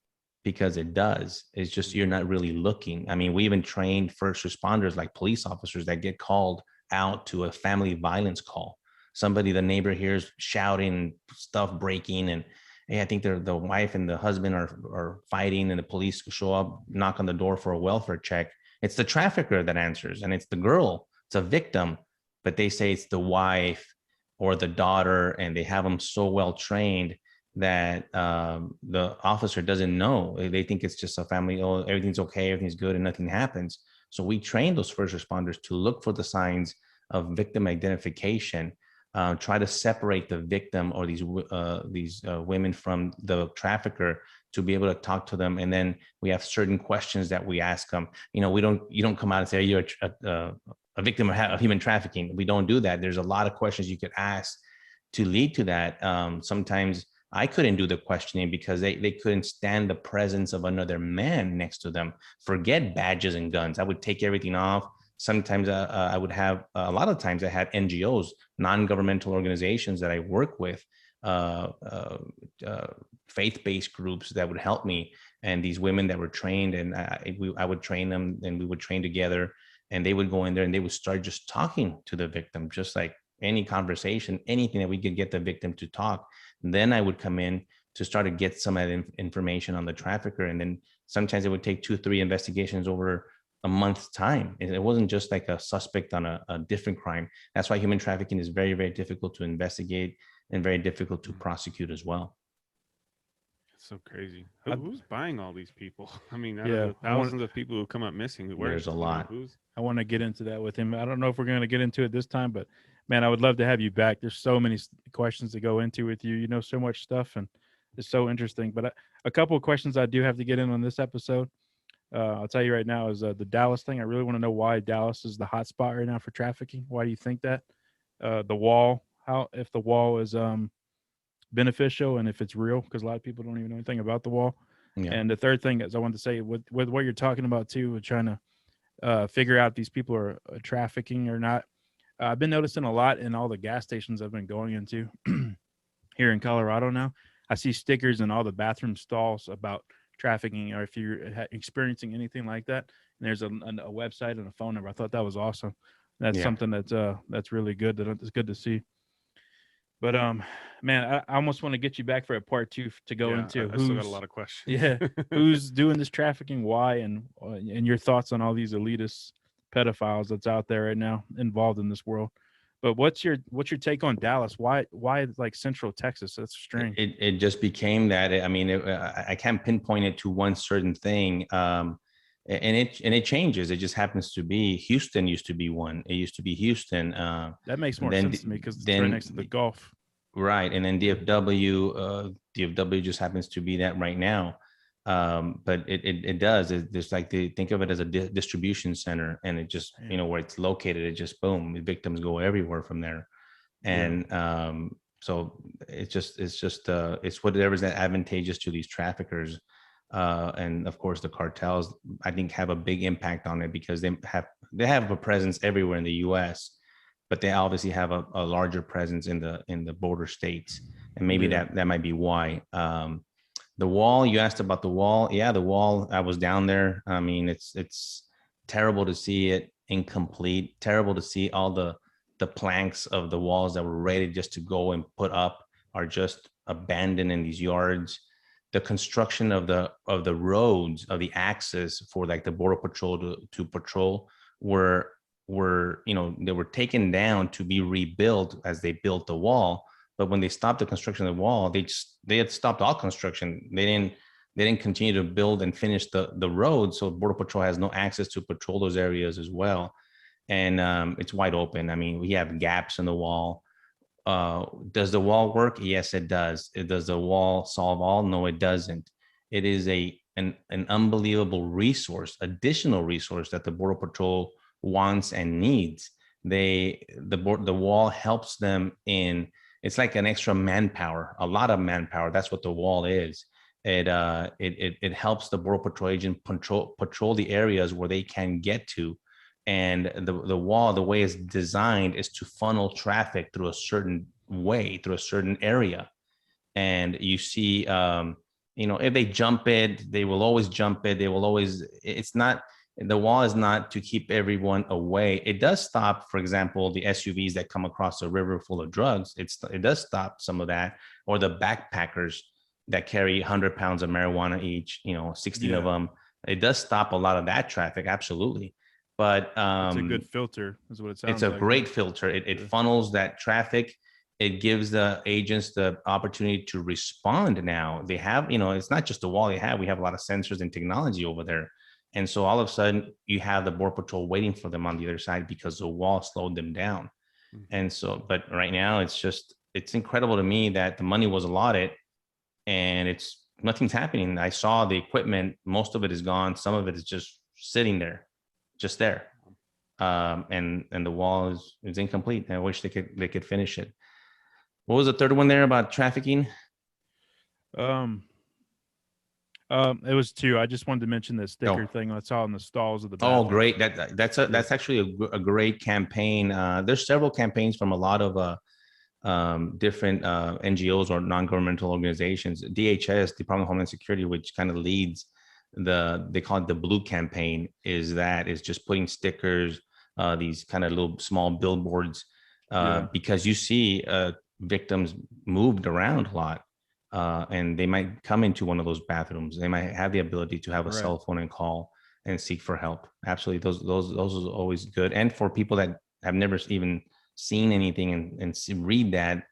[SPEAKER 3] Because it does. It's just you're not really looking. I mean, we even trained first responders like police officers that get called out to a family violence call. Somebody, the neighbor hears shouting, stuff breaking, and hey, I think the wife and the husband are fighting, and the police show up, knock on the door for a welfare check. It's the trafficker that answers, and it's the girl. It's a victim, but they say it's the wife or the daughter, and they have them so well trained that the officer doesn't know. They think it's just a family. Oh, everything's okay, everything's good, and nothing happens. So we train those first responders to look for the signs of victim identification try to separate the victim or these women from the trafficker, to be able to talk to them. And then we have certain questions that we ask them. You know, you don't come out and say, you're a victim of human trafficking. We don't do that. There's a lot of questions you could ask to lead to that. Sometimes I couldn't do the questioning because they couldn't stand the presence of another man next to them. Forget badges and guns. I would take everything off. Sometimes I would have, a lot of times I had NGOs, non-governmental organizations that I work with, faith-based groups that would help me. And these women that were trained, and I would train them, and we would train together, and they would go in there and they would start just talking to the victim, just like any conversation, anything that we could get the victim to talk. Then I would come in to start to get some of that information on the trafficker. And then sometimes it would take 2-3 investigations over a month's time. It wasn't just like a suspect on a different crime. That's why human trafficking is very, very difficult to investigate and very difficult to prosecute as well.
[SPEAKER 1] It's so crazy. Who's buying all these people? I mean, out
[SPEAKER 2] Yeah,
[SPEAKER 1] of the thousands of people who come up missing,
[SPEAKER 3] There's a lot.
[SPEAKER 2] I want to get into that with him. I don't know if we're going to get into it this time, but man, I would love to have you back. There's so many questions to go into with you. You know so much stuff, and it's so interesting. But a couple of questions I do have to get in on this episode. I'll tell you right now is the Dallas thing. I really want to know why Dallas is the hot spot right now for trafficking. Why do you think that? The wall, if the wall is beneficial and if it's real, because a lot of people don't even know anything about the wall. Yeah. And the third thing is I wanted to say with what you're talking about too, with trying to figure out if these people are trafficking or not. I've been noticing a lot in all the gas stations I've been going into here in Colorado now. I see stickers in all the bathroom stalls about trafficking, or if you're experiencing anything like that. And there's a website and a phone number. I thought that was awesome. That's something that's really good. It's good to see. But man, I almost want to get you back for a part 2 to go into.
[SPEAKER 1] I still got a lot of questions.
[SPEAKER 2] Yeah, who's doing this trafficking? Why? And your thoughts on all these elitist pedophiles that's out there right now involved in this world. But what's your take on Dallas? Why like Central Texas? That's strange.
[SPEAKER 3] It just became that. I mean, I can't pinpoint it to one certain thing. And it changes. It just happens to be Houston used to be one. It used to be Houston.
[SPEAKER 2] That makes more sense to me because it's right next to the Gulf.
[SPEAKER 3] Right. And then DFW just happens to be that right now. But it does. It's like they think of it as a distribution center, and it just, where it's located, it just boom, the victims go everywhere from there. And so it's whatever's advantageous to these traffickers. And of course the cartels, I think, have a big impact on it because they have a presence everywhere in the U.S., but they obviously have a larger presence in the border states, and maybe that might be why. The wall, you asked about the wall. Yeah, the wall, I was down there. I mean, it's terrible to see it incomplete, terrible to see all the planks of the walls that were ready just to go and put up are just abandoned in these yards. The construction of the roads, of the access for like the border patrol to patrol were they were taken down to be rebuilt as they built the wall. But when they stopped the construction of the wall, they had stopped all construction. They didn't continue to build and finish the road. So Border Patrol has no access to patrol those areas as well. And it's wide open. I mean, we have gaps in the wall. Does the wall work? Yes, it does. Does the wall solve all? No, it doesn't. It is an unbelievable resource, additional resource that the Border Patrol wants and needs. The wall helps them in. It's like an extra manpower, a lot of manpower. That's what the wall is. It helps the Border Patrol agent patrol the areas where they can get to. And the wall, the way it's designed, is to funnel traffic through a certain way, through a certain area. And you see, if they jump it, they will always jump it. They will always, the wall is not to keep everyone away. It does stop, for example, the SUVs that come across a river full of drugs. It does stop some of that, or the backpackers that carry 100 pounds of marijuana each, 16 of them. It does stop a lot of that traffic. Absolutely. But
[SPEAKER 2] it's a good filter is what it sounds like.
[SPEAKER 3] It's a great filter. It funnels that traffic. It gives the agents the opportunity to respond. Now they have, it's not just the wall they have. We have a lot of sensors and technology over there. And so all of a sudden you have the Border Patrol waiting for them on the other side because the wall slowed them down.
[SPEAKER 1] Mhm.
[SPEAKER 3] And so, but right now it's incredible to me that the money was allotted and nothing's happening. I saw the equipment, most of it is gone. Some of it is just sitting there, just there. And the wall is incomplete. I wish they could finish it. What was the third one there about trafficking?
[SPEAKER 2] Um, it was two. I just wanted to mention the sticker thing I saw in the stalls of the
[SPEAKER 3] Oh,
[SPEAKER 2] bathroom.
[SPEAKER 3] great. That's actually a great campaign. There's several campaigns from a lot of different NGOs or non-governmental organizations. DHS, Department of Homeland Security, which kind of leads they call it the Blue Campaign, is just putting stickers, these kind of little small billboards, because you see victims moved around a lot. And they might come into one of those bathrooms. They might have the ability to have a cell phone and call and seek for help. Absolutely, those are always good. And for people that have never even seen anything and read that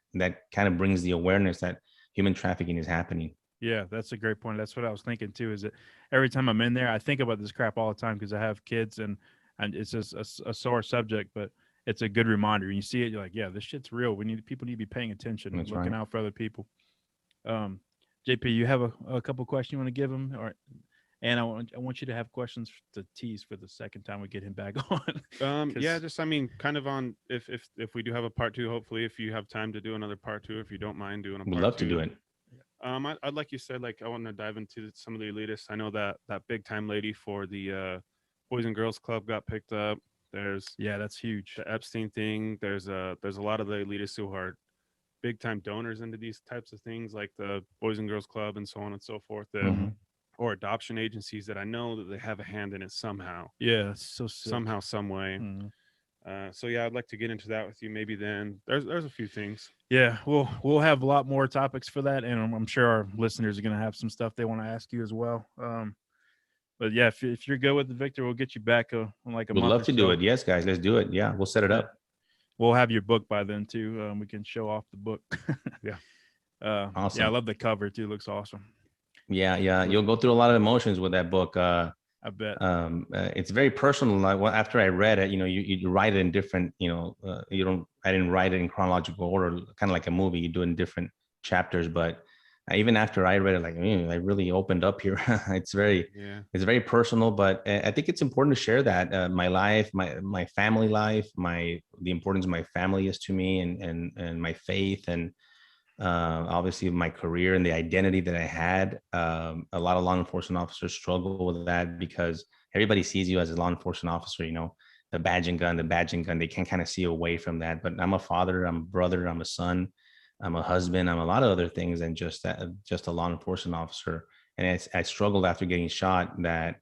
[SPEAKER 3] kind of brings the awareness that human trafficking is happening.
[SPEAKER 2] Yeah, that's a great point. That's what I was thinking too. Is that every time I'm in there, I think about this crap all the time because I have kids and it's just a sore subject, but it's a good reminder. And you see it, you're like, yeah, this shit's real. People need to be paying attention and looking out for other people. JP, you have a couple questions you want to give him, and I want you to have questions to tease for the second time we get him back on.
[SPEAKER 1] Yeah, just I mean, kind of on if we do have a part two, hopefully, if you have time to do another part two, if you don't mind doing a part
[SPEAKER 3] We'd love
[SPEAKER 1] two.
[SPEAKER 3] to do it.
[SPEAKER 1] I'd like you said, like I want to dive into some of the elitists. I know that big time lady for the Boys and Girls Club got picked up. There's
[SPEAKER 2] that's huge.
[SPEAKER 1] The Epstein thing. There's a lot of the elitists who are big time donors into these types of things, like the Boys and Girls Club and so on and so forth. Or adoption agencies that I know that they have a hand in it somehow.
[SPEAKER 2] Yeah, so sick.
[SPEAKER 1] Somehow, some way. So yeah, I'd like to get into that with you. Maybe then there's a few things.
[SPEAKER 2] Yeah, we'll have a lot more topics for that, and I'm sure our listeners are going to have some stuff they want to ask you as well. But yeah, if you're good with it, Victor, we'll get you back in like a month.
[SPEAKER 3] We'd love to do it. Yes, guys, let's do it. Yeah, we'll set it up.
[SPEAKER 2] We'll have your book by then too. We can show off the book.
[SPEAKER 3] Awesome.
[SPEAKER 2] Yeah, I love the cover too. It looks awesome.
[SPEAKER 3] Yeah. You'll go through a lot of emotions with that book.
[SPEAKER 2] I bet.
[SPEAKER 3] It's very personal. Like, after I read it, you write it in different, I didn't write it in chronological order, kind of like a movie. You do it in different chapters. But even after I read it, like, I really opened up here. It's very personal, but I think it's important to share that my life, my family life, the importance my family is to me, and my faith, and obviously my career and the identity that I had. A lot of law enforcement officers struggle with that because everybody sees you as a law enforcement officer, the badge and gun. They can kind of see away from that. But I'm a father, I'm a brother, I'm a son, I'm a husband, I'm a lot of other things than just a law enforcement officer. And I struggled after getting shot that,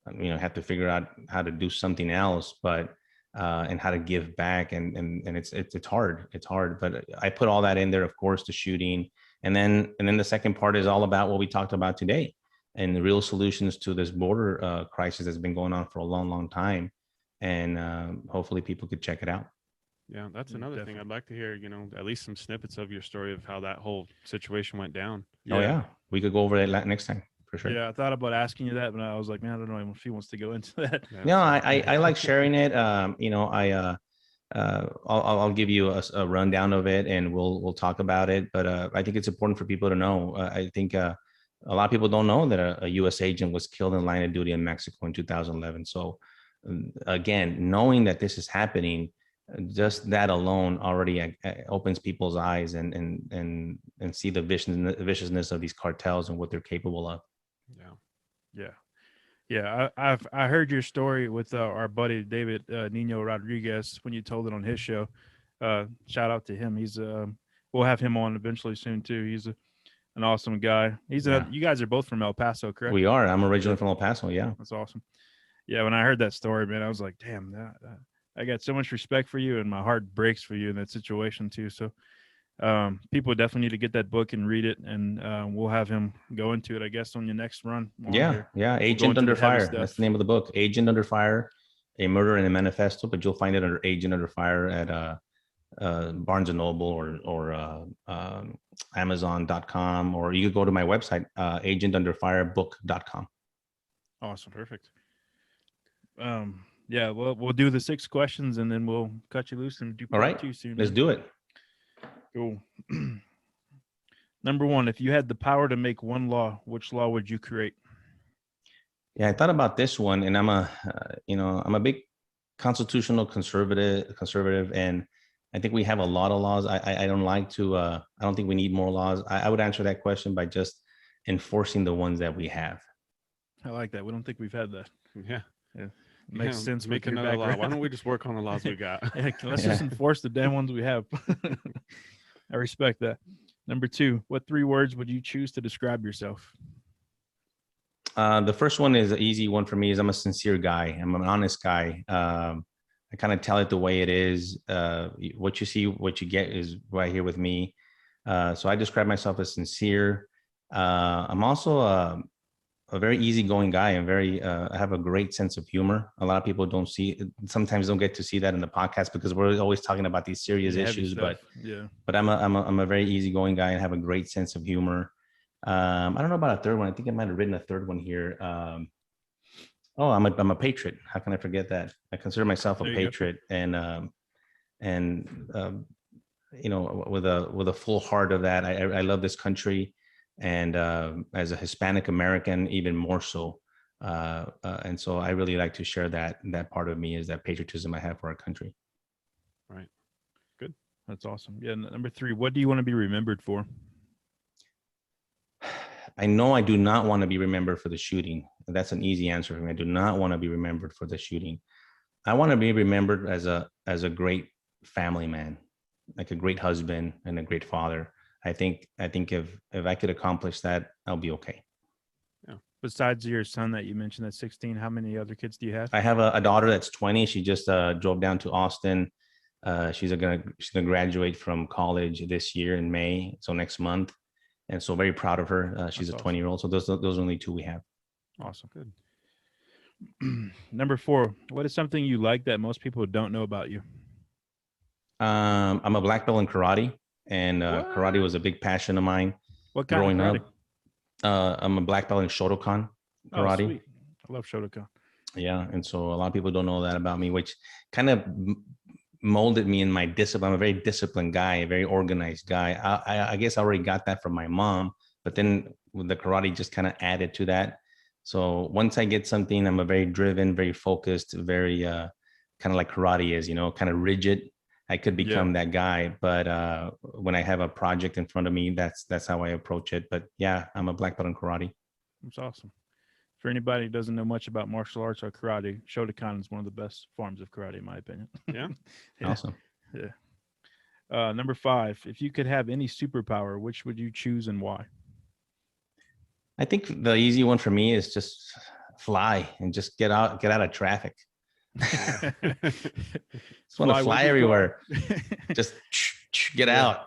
[SPEAKER 3] have to figure out how to do something else, but and how to give back, and it's hard, but I put all that in there, of course, the shooting, and then the second part is all about what we talked about today, and the real solutions to this border crisis that's been going on for a long time, and hopefully people could check it out.
[SPEAKER 1] Yeah, that's another thing I'd like to hear, at least some snippets of your story of how that whole situation went down.
[SPEAKER 3] Oh yeah, we could go over that next time. For sure.
[SPEAKER 2] Yeah, I thought about asking you that, but I was like, man, I don't know if he wants to go into that.
[SPEAKER 3] No, I like sharing it. I'll give you a rundown of it, and we'll talk about it. But I think it's important for people to know. I think a lot of people don't know that a U.S. agent was killed in line of duty in Mexico in 2011. So again, knowing that this is happening, just that alone already opens people's eyes and see the viciousness of these cartels and what they're capable of.
[SPEAKER 2] Yeah. I heard your story with our buddy David Nino Rodriguez when you told it on his show. Shout out to him. He's we'll have him on eventually soon too. He's an awesome guy. You guys are both from El Paso, correct?
[SPEAKER 3] We are. I'm originally from El Paso. Yeah,
[SPEAKER 2] that's awesome. Yeah, when I heard that story, man, I was like, damn, I got so much respect for you, and my heart breaks for you in that situation too. So people definitely need to get that book and read it, and we'll have him go into it, I guess, on your next run.
[SPEAKER 3] Yeah. Agent Under Fire. That's the name of the book. Agent Under Fire, A Murder and a Manifesto. But you'll find it under Agent Under Fire at Barnes and Noble or Amazon.com, or you could go to my website, agentunderfirebook.com.
[SPEAKER 2] Awesome, perfect. Yeah, well, we'll do the 6 questions and then we'll cut you loose and do
[SPEAKER 3] All
[SPEAKER 2] part
[SPEAKER 3] right,
[SPEAKER 2] 2 soon.
[SPEAKER 3] let's
[SPEAKER 2] man.
[SPEAKER 3] do it.
[SPEAKER 2] Cool. Number 1, if you had the power to make one law, which law would you create?
[SPEAKER 3] Yeah, I thought about this one, and I'm a big constitutional conservative, and I think we have a lot of laws. I don't like to. I don't think we need more laws. I would answer that question by just enforcing the ones that we have.
[SPEAKER 2] I like that. We don't think we've had that.
[SPEAKER 1] Yeah.
[SPEAKER 2] Makes
[SPEAKER 1] Yeah,
[SPEAKER 2] sense.
[SPEAKER 1] Make
[SPEAKER 2] with your
[SPEAKER 1] another law. Why
[SPEAKER 2] background.
[SPEAKER 1] don't we just work on the laws we got?
[SPEAKER 2] Yeah, let's just enforce the damn ones we have. I respect that. Number 2, what 3 words would you choose to describe yourself?
[SPEAKER 3] The first one is an easy one for me. Is I'm a sincere guy. I'm an honest guy. I kind of tell it the way it is. What you see, what you get is right here with me. So I describe myself as sincere. I'm also a very easygoing guy. I have a great sense of humor. A lot of people sometimes don't get to see that in the podcast because we're always talking about these serious issues. But I'm a very easygoing guy and have a great sense of humor. I don't know about a third one. I think I might have written a third one here. I'm a patriot. How can I forget that? I consider myself a patriot, and with a full heart of that. I love this country, and as a Hispanic American, even more so. And so I really like to share that part of me is that patriotism I have for our country.
[SPEAKER 1] Right. Good.
[SPEAKER 2] That's awesome. Yeah. Number 3, what do you want to be remembered for?
[SPEAKER 3] I know I do not want to be remembered for the shooting. That's an easy answer for me. I do not want to be remembered for the shooting. I want to be remembered as a great family man, like a great husband and a great father. I think if I could accomplish that, I'll be okay.
[SPEAKER 2] Yeah. Besides your son that you mentioned at 16, how many other kids do you have?
[SPEAKER 3] I have a daughter that's 20. She just drove down to Austin. She's gonna graduate from college this year in May, so next month. And so very proud of her. She's
[SPEAKER 2] That's
[SPEAKER 3] a 20-year-old. So those are only 2 we have.
[SPEAKER 2] Awesome. Good. Number 4, what is something you like that most people don't know about you?
[SPEAKER 3] I'm a black belt in karate, and karate was a big passion of mine.
[SPEAKER 2] What kind
[SPEAKER 3] growing
[SPEAKER 2] of karate?
[SPEAKER 3] up. I'm a black belt in Shotokan karate.
[SPEAKER 2] Oh, sweet. I love Shotokan.
[SPEAKER 3] Yeah, and so a lot of people don't know that about me, which kind of molded me in my discipline. I'm a very disciplined guy, a very organized guy. I guess I already got that from my mom, but then with the karate just kind of added to that. So once I get something, I'm a very driven, very focused, very kind of like karate is, kind of rigid. I could become that guy, but when I have a project in front of me, that's how I approach it. But yeah, I'm a black belt in karate.
[SPEAKER 2] That's awesome. For anybody who doesn't know much about martial arts or karate, Shotokan is one of the best forms of karate, in my opinion.
[SPEAKER 1] Yeah.
[SPEAKER 3] Awesome.
[SPEAKER 2] Yeah. Number 5, if you could have any superpower, which would you choose and why?
[SPEAKER 3] I think the easy one for me is just fly and just get out of traffic. Just want to fly everywhere. Just get out,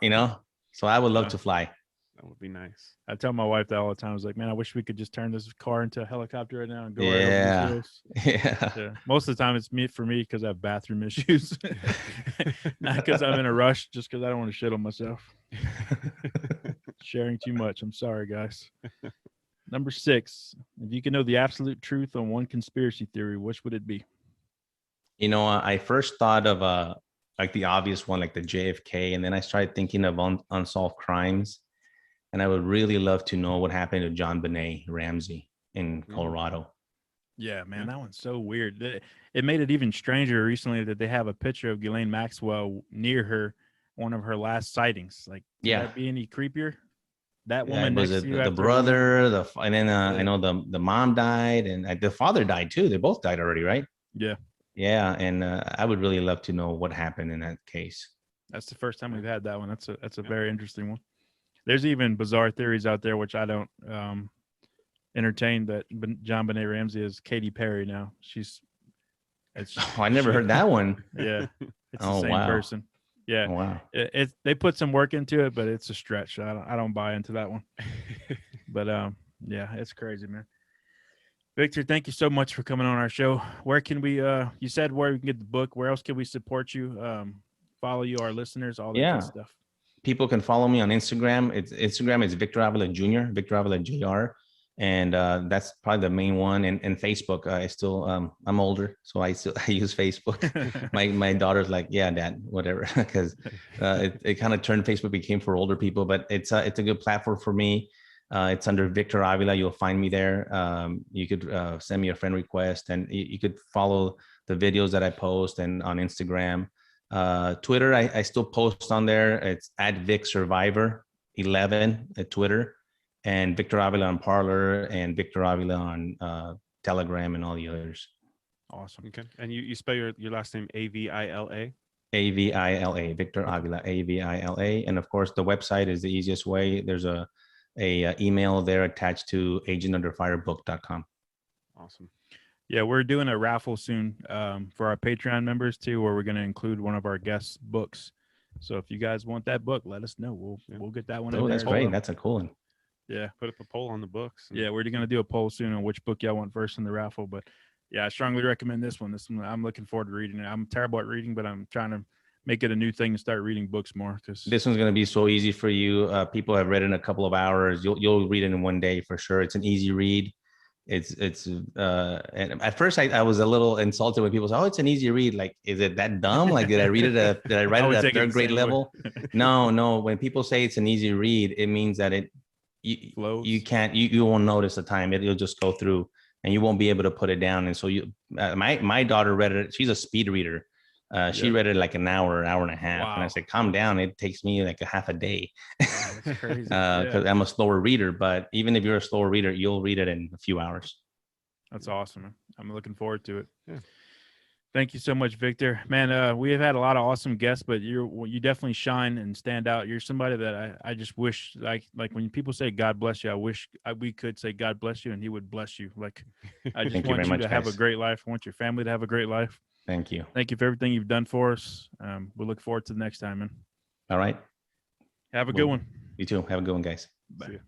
[SPEAKER 3] So I would love to fly.
[SPEAKER 1] That would be nice.
[SPEAKER 2] I tell my wife that all the time. I was like, man, I wish we could just turn this car into a helicopter right now and go right over these hills. Yeah. Most of the time it's for me because I have bathroom issues. Not because I'm in a rush, just because I don't want to shit on myself. Sharing too much. I'm sorry, guys. Number 6, if you could know the absolute truth on one conspiracy theory, which would it be?
[SPEAKER 3] I first thought of like the obvious one, like the JFK, and then I started thinking of unsolved crimes. And I would really love to know what happened to John Benet Ramsey in Colorado.
[SPEAKER 2] Yeah, man, that one's so weird. It made it even stranger recently that they have a picture of Ghislaine Maxwell near her, one of her last sightings. Like, could that be any creepier? That woman next to you,
[SPEAKER 3] the brother, and then I know the mom died, and the father died too. They both died already, right?
[SPEAKER 2] Yeah.
[SPEAKER 3] Yeah, and I would really love to know what happened in that case.
[SPEAKER 2] That's the first time we've had that one. That's a very interesting one. There's even bizarre theories out there, which I don't entertain, that John Benet Ramsey is Katy Perry now.
[SPEAKER 3] I never heard that one.
[SPEAKER 2] Yeah. It's the same person. Yeah.
[SPEAKER 3] Oh, wow.
[SPEAKER 2] They put some work into it, but it's a stretch. I don't buy into that one. But yeah, it's crazy, man. Victor, thank you so much for coming on our show. Where can we you said where we can get the book, where else can we support you, follow you, our listeners, all that good stuff?
[SPEAKER 3] People can follow me on Instagram. Instagram is Victor Avila Jr., Victor Avila Jr. And that's probably the main one. And Facebook, I still, I'm older, so I use Facebook. my daughter's like, yeah, Dad, whatever, because it kind of turned, Facebook became for older people, but it's a good platform for me. It's under Victor Avila. You'll find me there. You could send me a friend request, and you could follow the videos that I post, and on Instagram. Twitter, I still post on there. It's @VicSurvivor11 at Twitter, and Victor Avila on Parler, and Victor Avila on Telegram, and all the others.
[SPEAKER 2] Awesome.
[SPEAKER 1] Okay. And you spell your last name Avila?
[SPEAKER 3] Avila, Victor Avila, Avila. And of course, the website is the easiest way. There's a email there attached to agentunderfirebook.com.
[SPEAKER 1] Awesome.
[SPEAKER 2] Yeah, we're doing a raffle soon for our Patreon members too, where we're going to include one of our guest books. So if you guys want that book, let us know. We'll get that one.
[SPEAKER 3] Oh, that's great. That's a cool one.
[SPEAKER 2] Yeah.
[SPEAKER 1] Put up a poll on the books.
[SPEAKER 2] Yeah, we're going to do a poll soon on which book y'all want first in the raffle. But yeah, I strongly recommend this one. This one, I'm looking forward to reading it. I'm terrible at reading, but I'm trying to make it a new thing and start reading books more. Because
[SPEAKER 3] this one's going to be so easy for you. People have read it in a couple of hours. You'll read it in one day for sure. It's an easy read. It's and at first I was a little insulted when people say, "Oh, it's an easy read." Like, is it that dumb? Like, did I read it? Did I write it at third grade level? No. When people say it's an easy read, it means that you won't notice the time. It'll just go through, and you won't be able to put it down. And so my daughter read it. She's a speed reader. She read it like an hour and a half. Wow. And I said, calm down. It takes me like a half a day.
[SPEAKER 2] That's crazy.
[SPEAKER 3] Because I'm a slower reader, but even if you're a slower reader, you'll read it in a few hours.
[SPEAKER 2] That's awesome. I'm looking forward to it.
[SPEAKER 1] Yeah.
[SPEAKER 2] Thank you so much, Victor. Man, we have had a lot of awesome guests, but you definitely shine and stand out. You're somebody that I just wish, like when people say God bless you, I wish we could say God bless you and he would bless you. Like, I just want you to have a great life. I want your family to have a great life.
[SPEAKER 3] Thank you.
[SPEAKER 2] Thank you for everything you've done for us. We look forward to the next time, man.
[SPEAKER 3] All right.
[SPEAKER 2] Have a good one.
[SPEAKER 3] You too. Have a good one, guys.
[SPEAKER 2] Bye.